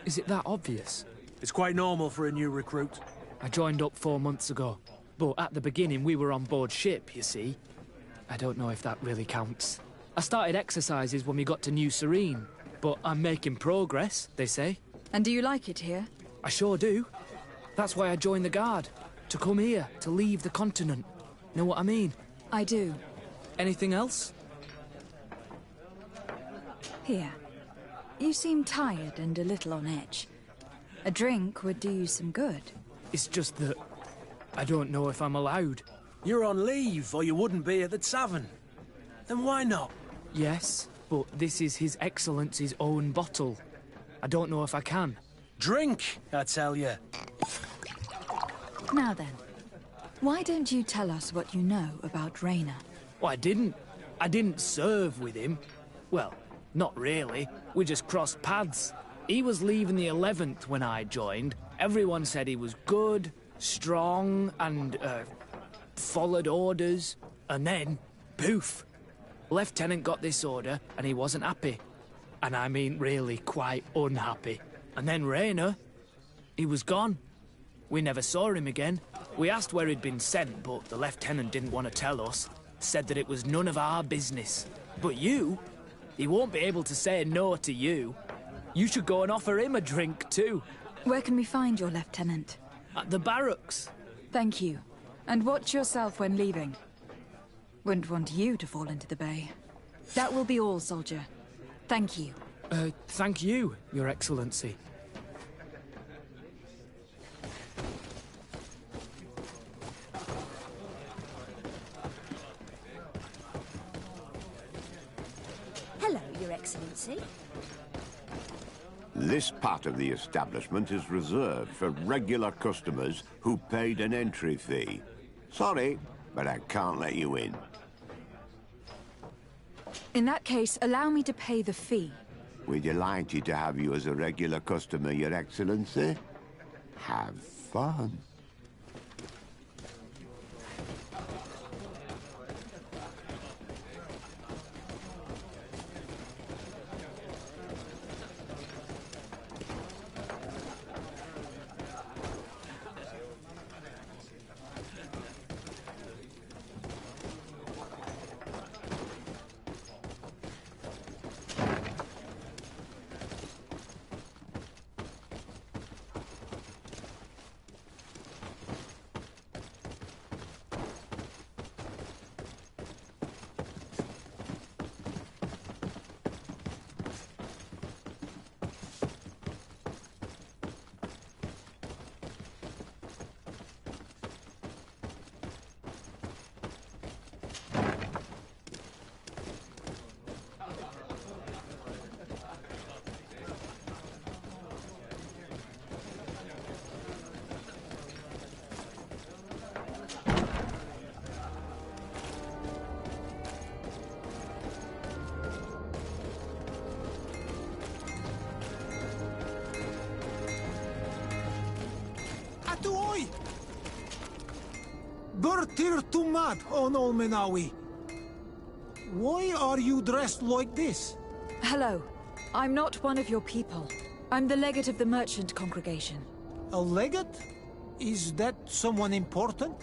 Is it that obvious? It's quite normal for a new recruit. I joined up 4 months ago. But at the beginning, we were on board ship, you see. I don't know if that really counts. I started exercises when we got to New Serene. But I'm making progress, they say. And do you like it here? I sure do. That's why I joined the Guard. To come here, to leave the continent. Know what I mean? I do. Anything else? Here. You seem tired and a little on edge. A drink would do you some good. It's just that I don't know if I'm allowed. You're on leave, or you wouldn't be at the tavern. Then why not? Yes, but this is His Excellency's own bottle. I don't know if I can. Drink, I tell you. Now then, why don't you tell us what you know about Raynor? Well, I didn't serve with him. Well, not really. We just crossed paths. He was leaving the 11th when I joined. Everyone said he was good, strong, and, followed orders. And then, poof. Lieutenant got this order, and he wasn't happy. And I mean really quite unhappy. And then Raynor, he was gone. We never saw him again. We asked where he'd been sent, but the lieutenant didn't want to tell us. Said that it was none of our business. But you, he won't be able to say no to you. You should go and offer him a drink too. Where can we find your lieutenant? At the barracks. Thank you. And watch yourself when leaving. Wouldn't want you to fall into the bay. That will be all, soldier. Thank you. Thank you, Your Excellency. Hello, Your Excellency. This part of the establishment is reserved for regular customers who paid an entry fee. Sorry, but I can't let you in. In that case, allow me to pay the fee. We're delighted to have you as a regular customer, Your Excellency. Have fun. Oi! Bertir Tumad on Olmenawi. Why are you dressed like this? Hello. I'm not one of your people. I'm the legate of the merchant congregation. A legate? Is that someone important?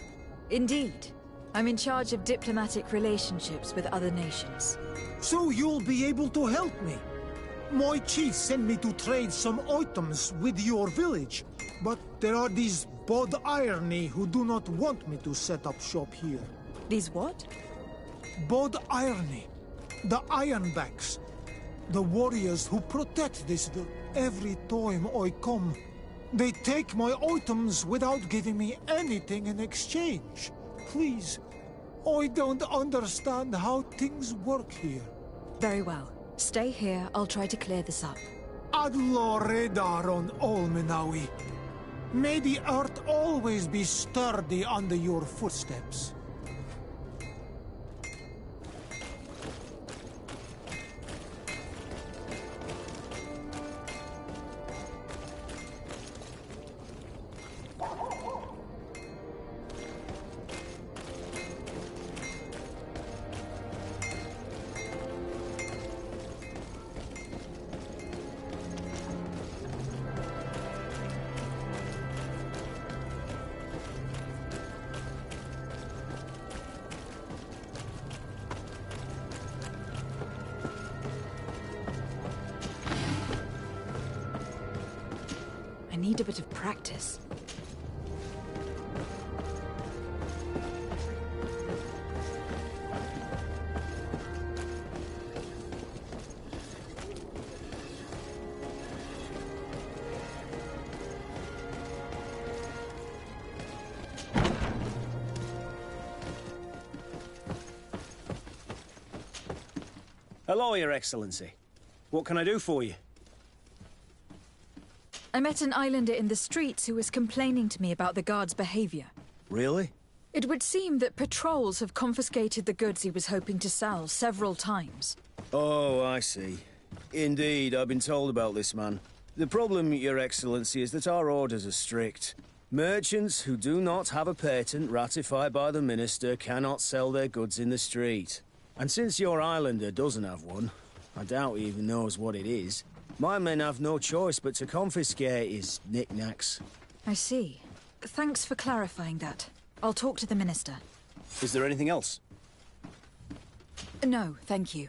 Indeed. I'm in charge of diplomatic relationships with other nations. So you'll be able to help me. My chief sent me to trade some items with your village, but there are these Bod Irony who do not want me to set up shop here. These what? Bod Irony. The Ironbacks. The warriors who protect this village. Every time I come, they take my items without giving me anything in exchange. Please, I don't understand how things work here. Very well. Stay here, I'll try to clear this up. Adlo Redar on Olmenawi. May the earth always be sturdy under your footsteps. I need a bit of practice. Hello, Your Excellency. What can I do for you? I met an islander in the streets who was complaining to me about the guard's behavior. Really? It would seem that patrols have confiscated the goods he was hoping to sell several times. Oh, I see. Indeed, I've been told about this man. The problem, Your Excellency, is that our orders are strict. Merchants who do not have a patent ratified by the Minister cannot sell their goods in the street. And since your islander doesn't have one, I doubt he even knows what it is, my men have no choice but to confiscate his knickknacks. I see. Thanks for clarifying that. I'll talk to the Minister. Is there anything else? No, thank you.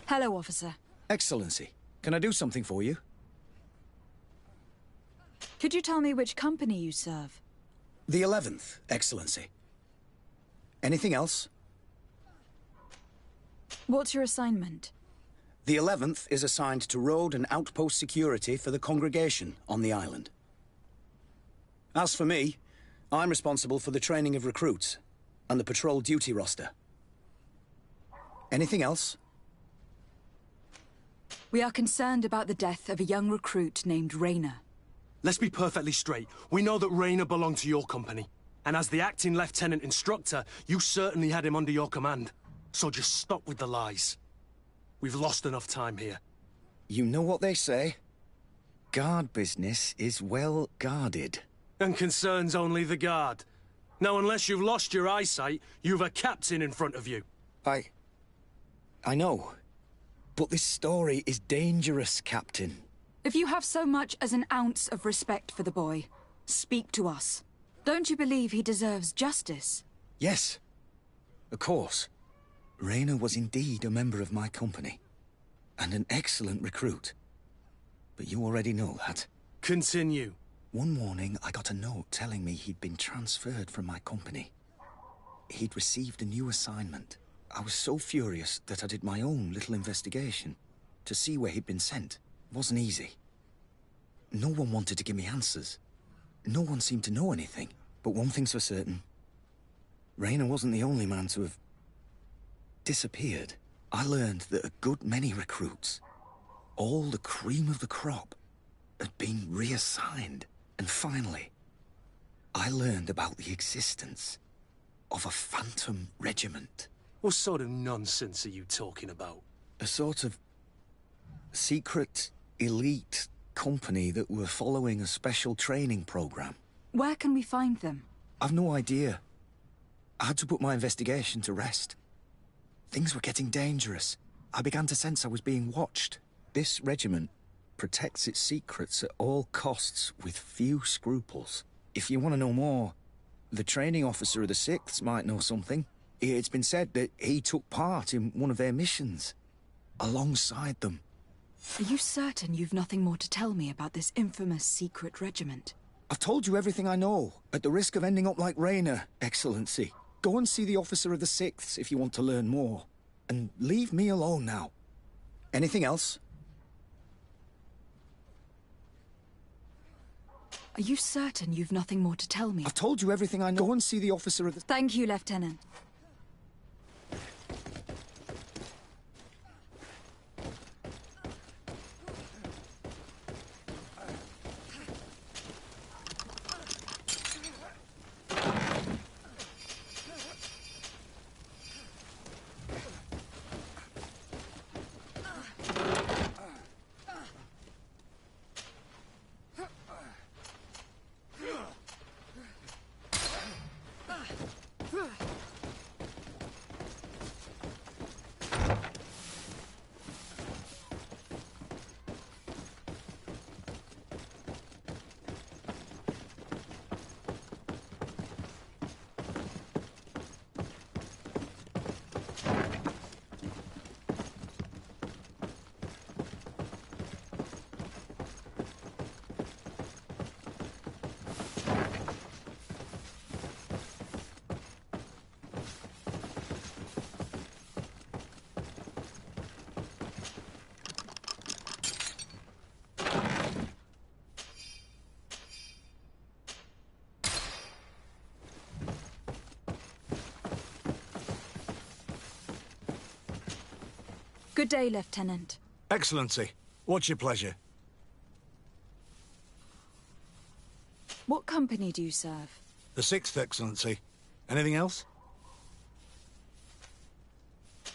Hello, officer. Excellency, can I do something for you? Could you tell me which company you serve? The 11th, Excellency. Anything else? What's your assignment? The 11th is assigned to road and outpost security for the congregation on the island. As for me, I'm responsible for the training of recruits and the patrol duty roster. Anything else? We are concerned about the death of a young recruit named Raynor. Let's be perfectly straight. We know that Raynor belonged to your company. And as the acting lieutenant instructor, you certainly had him under your command. So just stop with the lies. We've lost enough time here. You know what they say? Guard business is well guarded. And concerns only the guard. Now, unless you've lost your eyesight, you've a captain in front of you. I know. But this story is dangerous, Captain. If you have so much as an ounce of respect for the boy, speak to us. Don't you believe he deserves justice? Yes. Of course. Raynor was indeed a member of my company. And an excellent recruit. But you already know that. Continue. One morning, I got a note telling me he'd been transferred from my company. He'd received a new assignment. I was so furious that I did my own little investigation to see where he'd been sent. It wasn't easy. No one wanted to give me answers. No one seemed to know anything. But one thing's for certain. Raynor wasn't the only man to have disappeared. I learned that a good many recruits, all the cream of the crop, had been reassigned. And finally, I learned about the existence of a phantom regiment. What sort of nonsense are you talking about? A sort of secret, elite company that were following a special training program. Where can we find them? I've no idea. I had to put my investigation to rest. Things were getting dangerous. I began to sense I was being watched. This regiment protects its secrets at all costs with few scruples. If you want to know more, the training officer of the 6th might know something. It's been said that he took part in one of their missions, alongside them. Are you certain you've nothing more to tell me about this infamous secret regiment? I've told you everything I know, at the risk of ending up like Raynor, Excellency. Go and see the officer of the 6th if you want to learn more. And leave me alone now. Anything else? Are you certain you've nothing more to tell me? I've told you everything I know. Go and see the officer of the... Thank you, Lieutenant. Good day, Lieutenant. Excellency, what's your pleasure? What company do you serve? The 6th, Excellency. Anything else?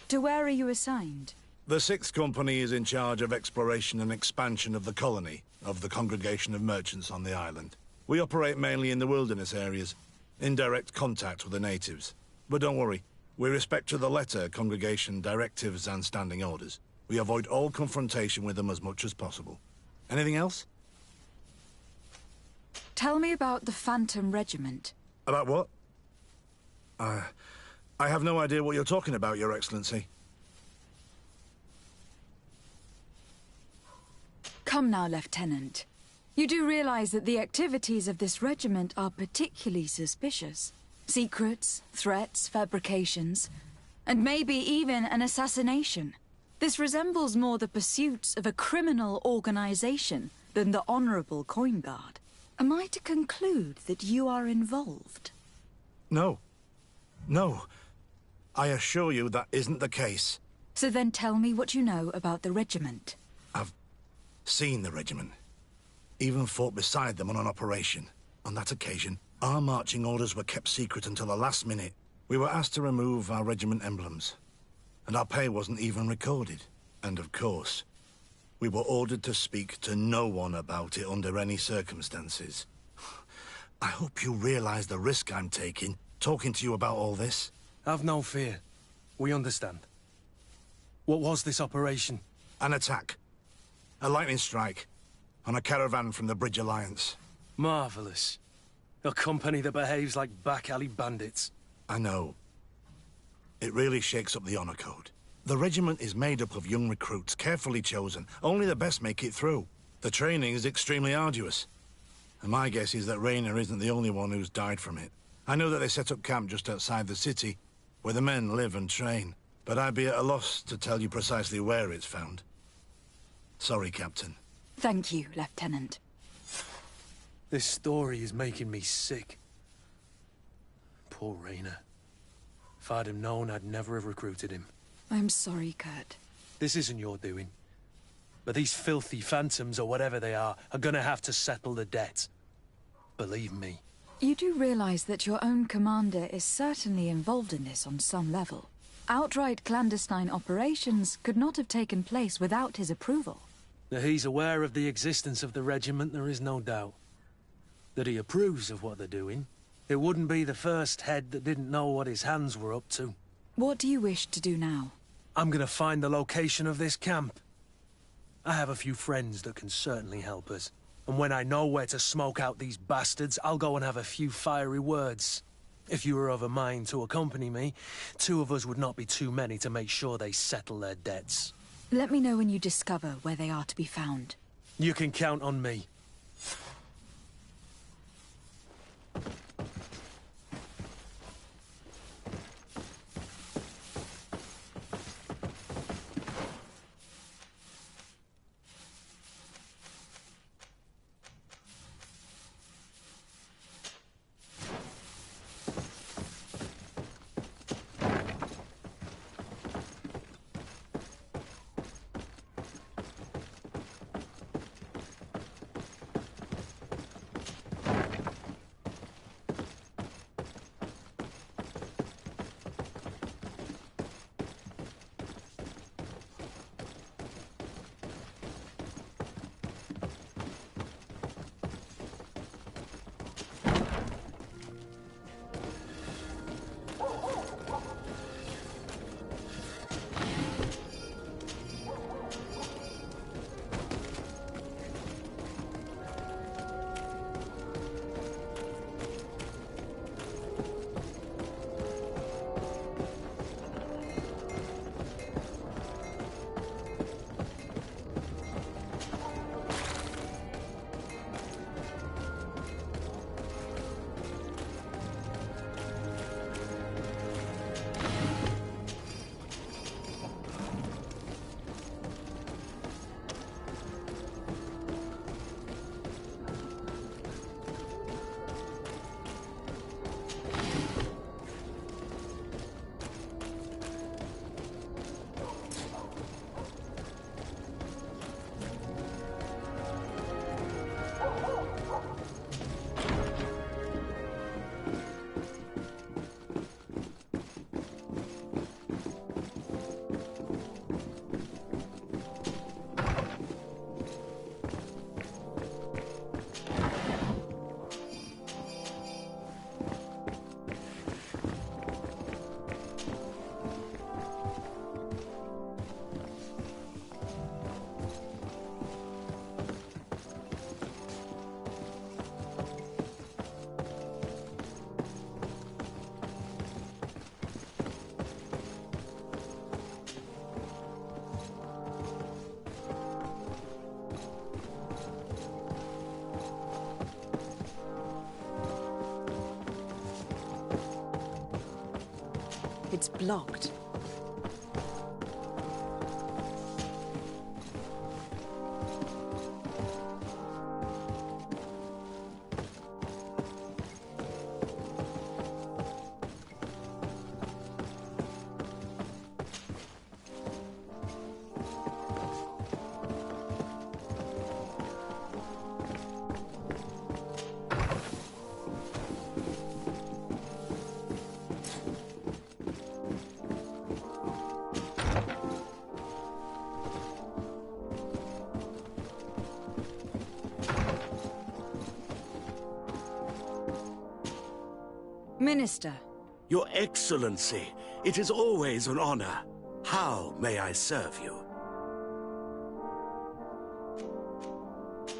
To where are you assigned? The 6th Company is in charge of exploration and expansion of the colony of the Congregation of Merchants on the island. We operate mainly in the wilderness areas, in direct contact with the natives. But don't worry, we respect to the letter Congregation directives and standing orders. We avoid all confrontation with them as much as possible. Anything else? Tell me about the Phantom Regiment. About what? I have no idea what you're talking about, Your Excellency. Come now, Lieutenant. You do realize that the activities of this regiment are particularly suspicious. Secrets, threats, fabrications, and maybe even an assassination. This resembles more the pursuits of a criminal organization than the honorable Coin Guard. Am I to conclude that you are involved? No. No. I assure you that isn't the case. So then tell me what you know about the regiment. I've seen the regiment. Even fought beside them on an operation. On that occasion, our marching orders were kept secret until the last minute. We were asked to remove our regiment emblems. And our pay wasn't even recorded. And of course, we were ordered to speak to no one about it under any circumstances. I hope you realize the risk I'm taking, talking to you about all this. Have no fear. We understand. What was this operation? An attack. A lightning strike. On a caravan from the Bridge Alliance. Marvelous. A company that behaves like back-alley bandits. I know. It really shakes up the honor code. The regiment is made up of young recruits, carefully chosen. Only the best make it through. The training is extremely arduous. And my guess is that Raynor isn't the only one who's died from it. I know that they set up camp just outside the city, where the men live and train. But I'd be at a loss to tell you precisely where it's found. Sorry, Captain. Thank you, Lieutenant. This story is making me sick. Poor Raynor. If I'd have known, I'd never have recruited him. I'm sorry, Kurt. This isn't your doing. But these filthy phantoms, or whatever they are gonna have to settle the debt. Believe me. You do realize that your own commander is certainly involved in this on some level. Outright clandestine operations could not have taken place without his approval. That he's aware of the existence of the regiment, there is no doubt. That he approves of what they're doing. It wouldn't be the first head that didn't know what his hands were up to. What do you wish to do now? I'm gonna find the location of this camp. I have a few friends that can certainly help us. And when I know where to smoke out these bastards, I'll go and have a few fiery words. If you were of a mind to accompany me, 2 of us would not be too many to make sure they settle their debts. Let me know when you discover where they are to be found. You can count on me. It's blocked. Minister. Your Excellency, it is always an honor. How may I serve you?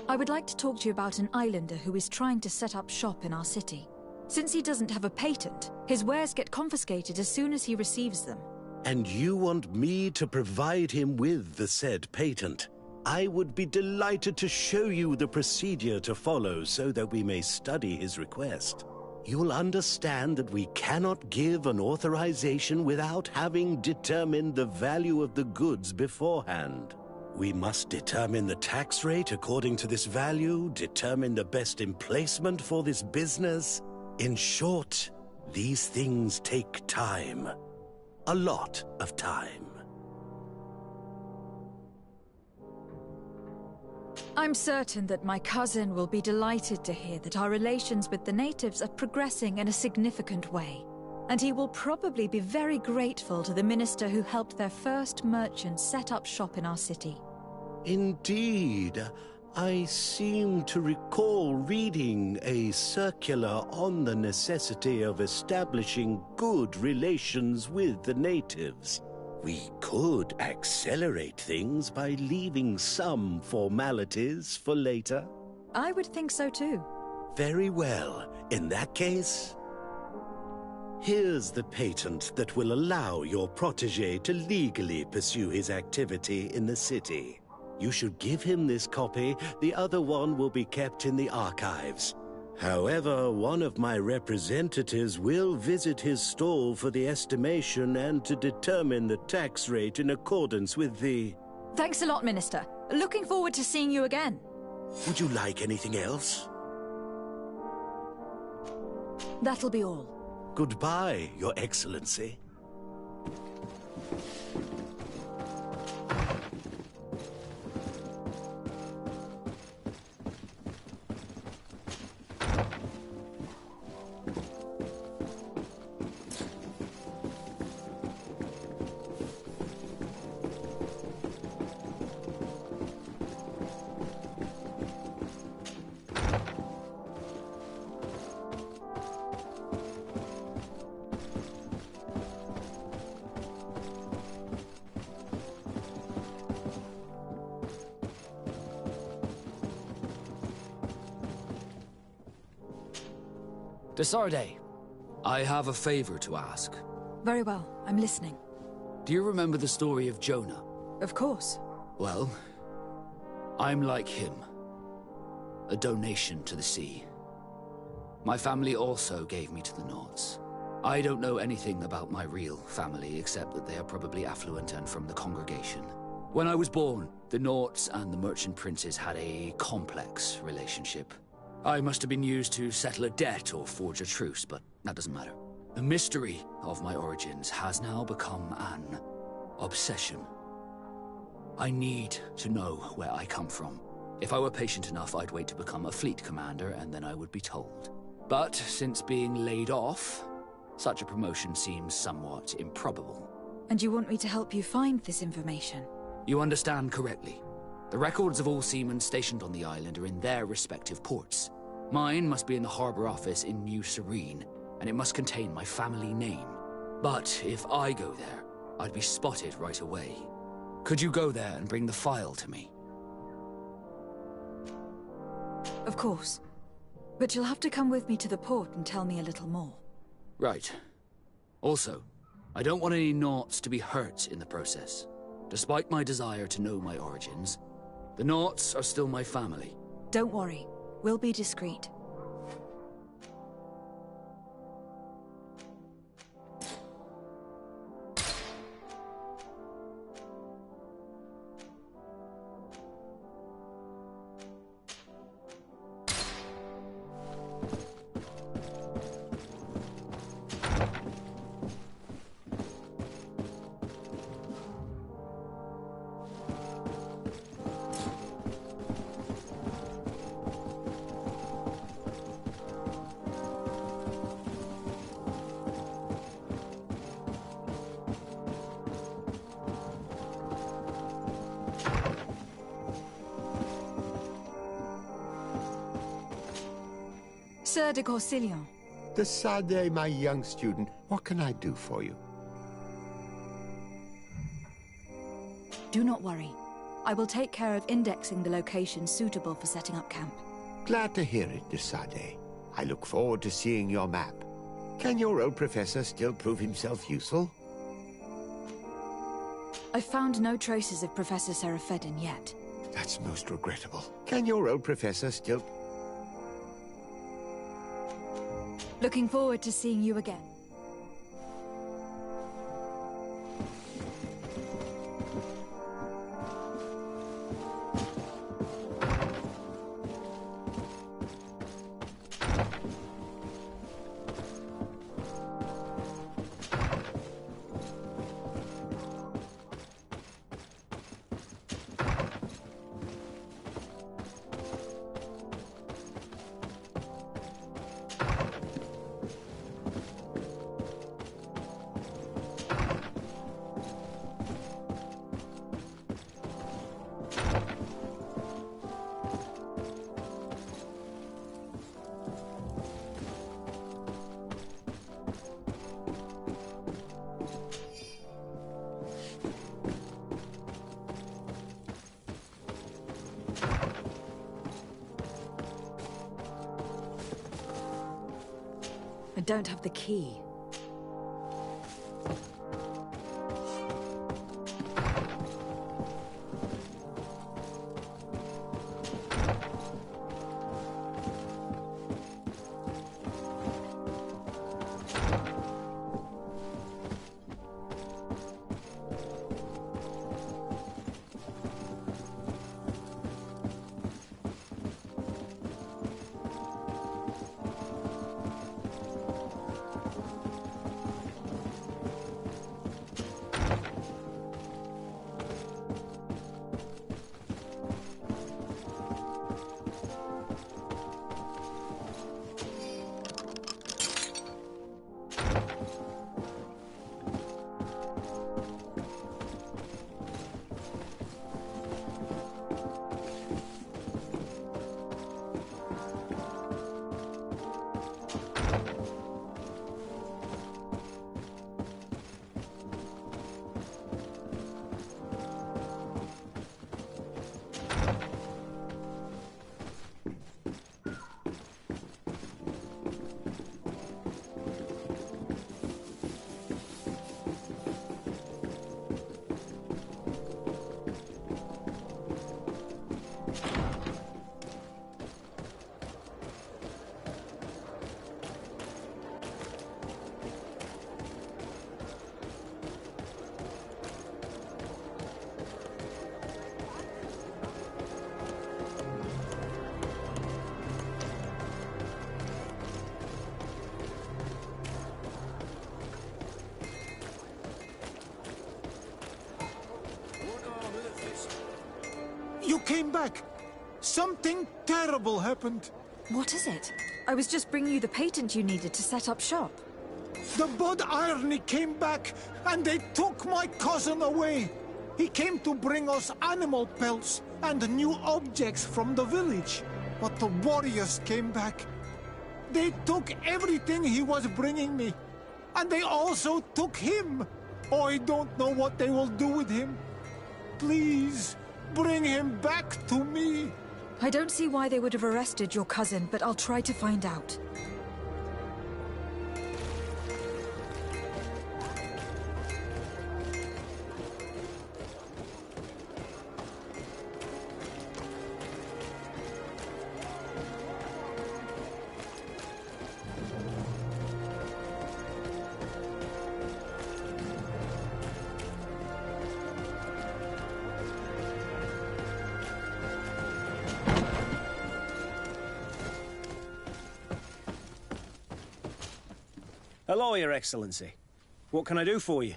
I would like to talk to you about an islander who is trying to set up shop in our city. Since he doesn't have a patent, his wares get confiscated as soon as he receives them. And you want me to provide him with the said patent? I would be delighted to show you the procedure to follow so that we may study his request. You'll understand that we cannot give an authorization without having determined the value of the goods beforehand. We must determine the tax rate according to this value, determine the best emplacement for this business. In short, these things take time. A lot of time. I'm certain that my cousin will be delighted to hear that our relations with the natives are progressing in a significant way. And he will probably be very grateful to the minister who helped their first merchant set up shop in our city. Indeed. I seem to recall reading a circular on the necessity of establishing good relations with the natives. We could accelerate things by leaving some formalities for later. I would think so too. Very well. In that case, here's the patent that will allow your protégé to legally pursue his activity in the city. You should give him this copy. The other one will be kept in the archives. However, one of my representatives will visit his stall for the estimation and to determine the tax rate in accordance with the... Thanks a lot, Minister. Looking forward to seeing you again. Would you like anything else? That'll be all. Goodbye, Your Excellency. Desarde, I have a favor to ask. Very well, I'm listening. Do you remember the story of Jonah? Of course. Well, I'm like him. A donation to the sea. My family also gave me to the Nords. I don't know anything about my real family, except that they are probably affluent and from the congregation. When I was born, the Nords and the merchant princes had a complex relationship. I must have been used to settle a debt or forge a truce, but that doesn't matter. The mystery of my origins has now become an obsession. I need to know where I come from. If I were patient enough, I'd wait to become a fleet commander, and then I would be told. But since being laid off, such a promotion seems somewhat improbable. And you want me to help you find this information? You understand correctly. The records of all seamen stationed on the island are in their respective ports. Mine must be in the harbor office in New Serene, and it must contain my family name. But if I go there, I'd be spotted right away. Could you go there and bring the file to me? Of course. But you'll have to come with me to the port and tell me a little more. Right. Also, I don't want any Nauts to be hurt in the process. Despite my desire to know my origins, the Nauts are still my family. Don't worry. We'll be discreet. Sir de Corsillon. De Sade, my young student, what can I do for you? Do not worry. I will take care of indexing the locations suitable for setting up camp. Glad to hear it, de Sade. I look forward to seeing your map. Can your old professor still prove himself useful? I found no traces of Professor Seraphedin yet. That's most regrettable. Can your old professor still... Looking forward to seeing you again. I don't have the key. You came back! Something terrible happened. What is it? I was just bringing you the patent you needed to set up shop. The Bud Irony came back, and they took my cousin away. He came to bring us animal pelts and new objects from the village. But the warriors came back. They took everything he was bringing me. And they also took him. Oh, I don't know what they will do with him. Please, bring him back to me. I don't see why they would have arrested your cousin, but I'll try to find out. Hello, Your Excellency. What can I do for you?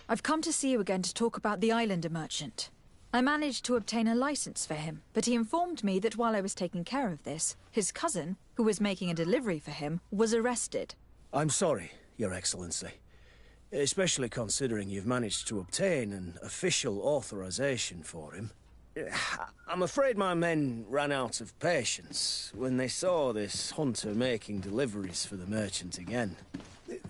I've come to see you again to talk about the Islander merchant. I managed to obtain a license for him, but he informed me that while I was taking care of this, his cousin, who was making a delivery for him, was arrested. I'm sorry, Your Excellency. Especially considering you've managed to obtain an official authorization for him. I'm afraid my men ran out of patience when they saw this hunter making deliveries for the merchant again.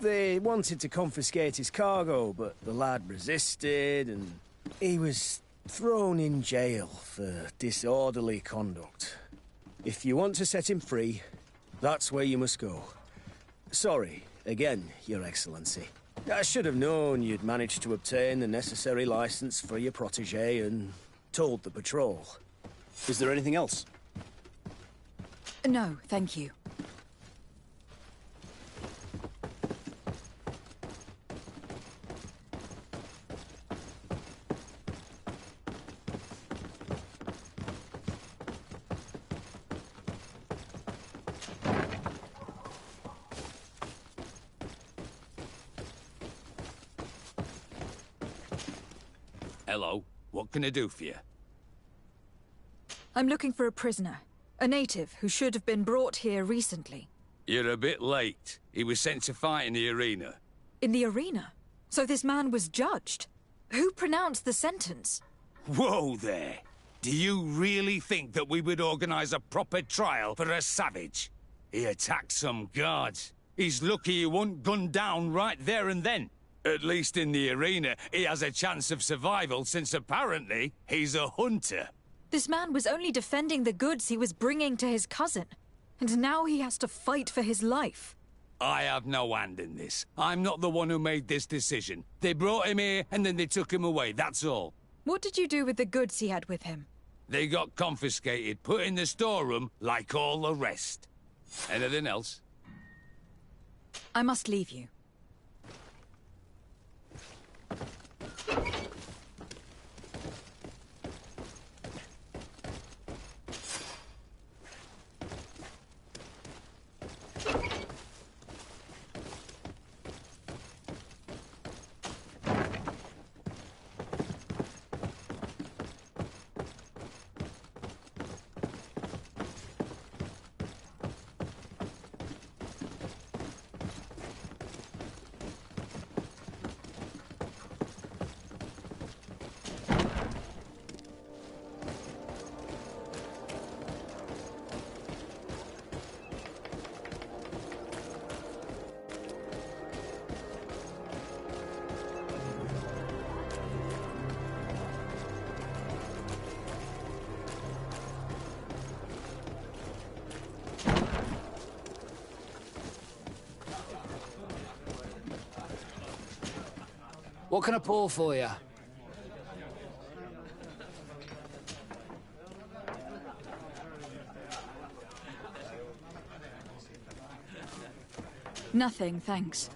They wanted to confiscate his cargo, but the lad resisted, and he was thrown in jail for disorderly conduct. If you want to set him free, that's where you must go. Sorry, again, Your Excellency. I should have known you'd managed to obtain the necessary license for your protege and told the patrol. Is there anything else? No, thank you. Hello. What can I do for you? I'm looking for a prisoner. A native who should have been brought here recently. You're a bit late. He was sent to fight in the arena. In the arena? So this man was judged? Who pronounced the sentence? Whoa there! Do you really think that we would organize a proper trial for a savage? He attacked some guards. He's lucky he wasn't gunned down right there and then. At least in the arena, he has a chance of survival since apparently he's a hunter. This man was only defending the goods he was bringing to his cousin. And now he has to fight for his life. I have no hand in this. I'm not the one who made this decision. They brought him here and then they took him away, that's all. What did you do with the goods he had with him? They got confiscated, put in the storeroom like all the rest. Anything else? I must leave you. What can I pour for you? Nothing, thanks.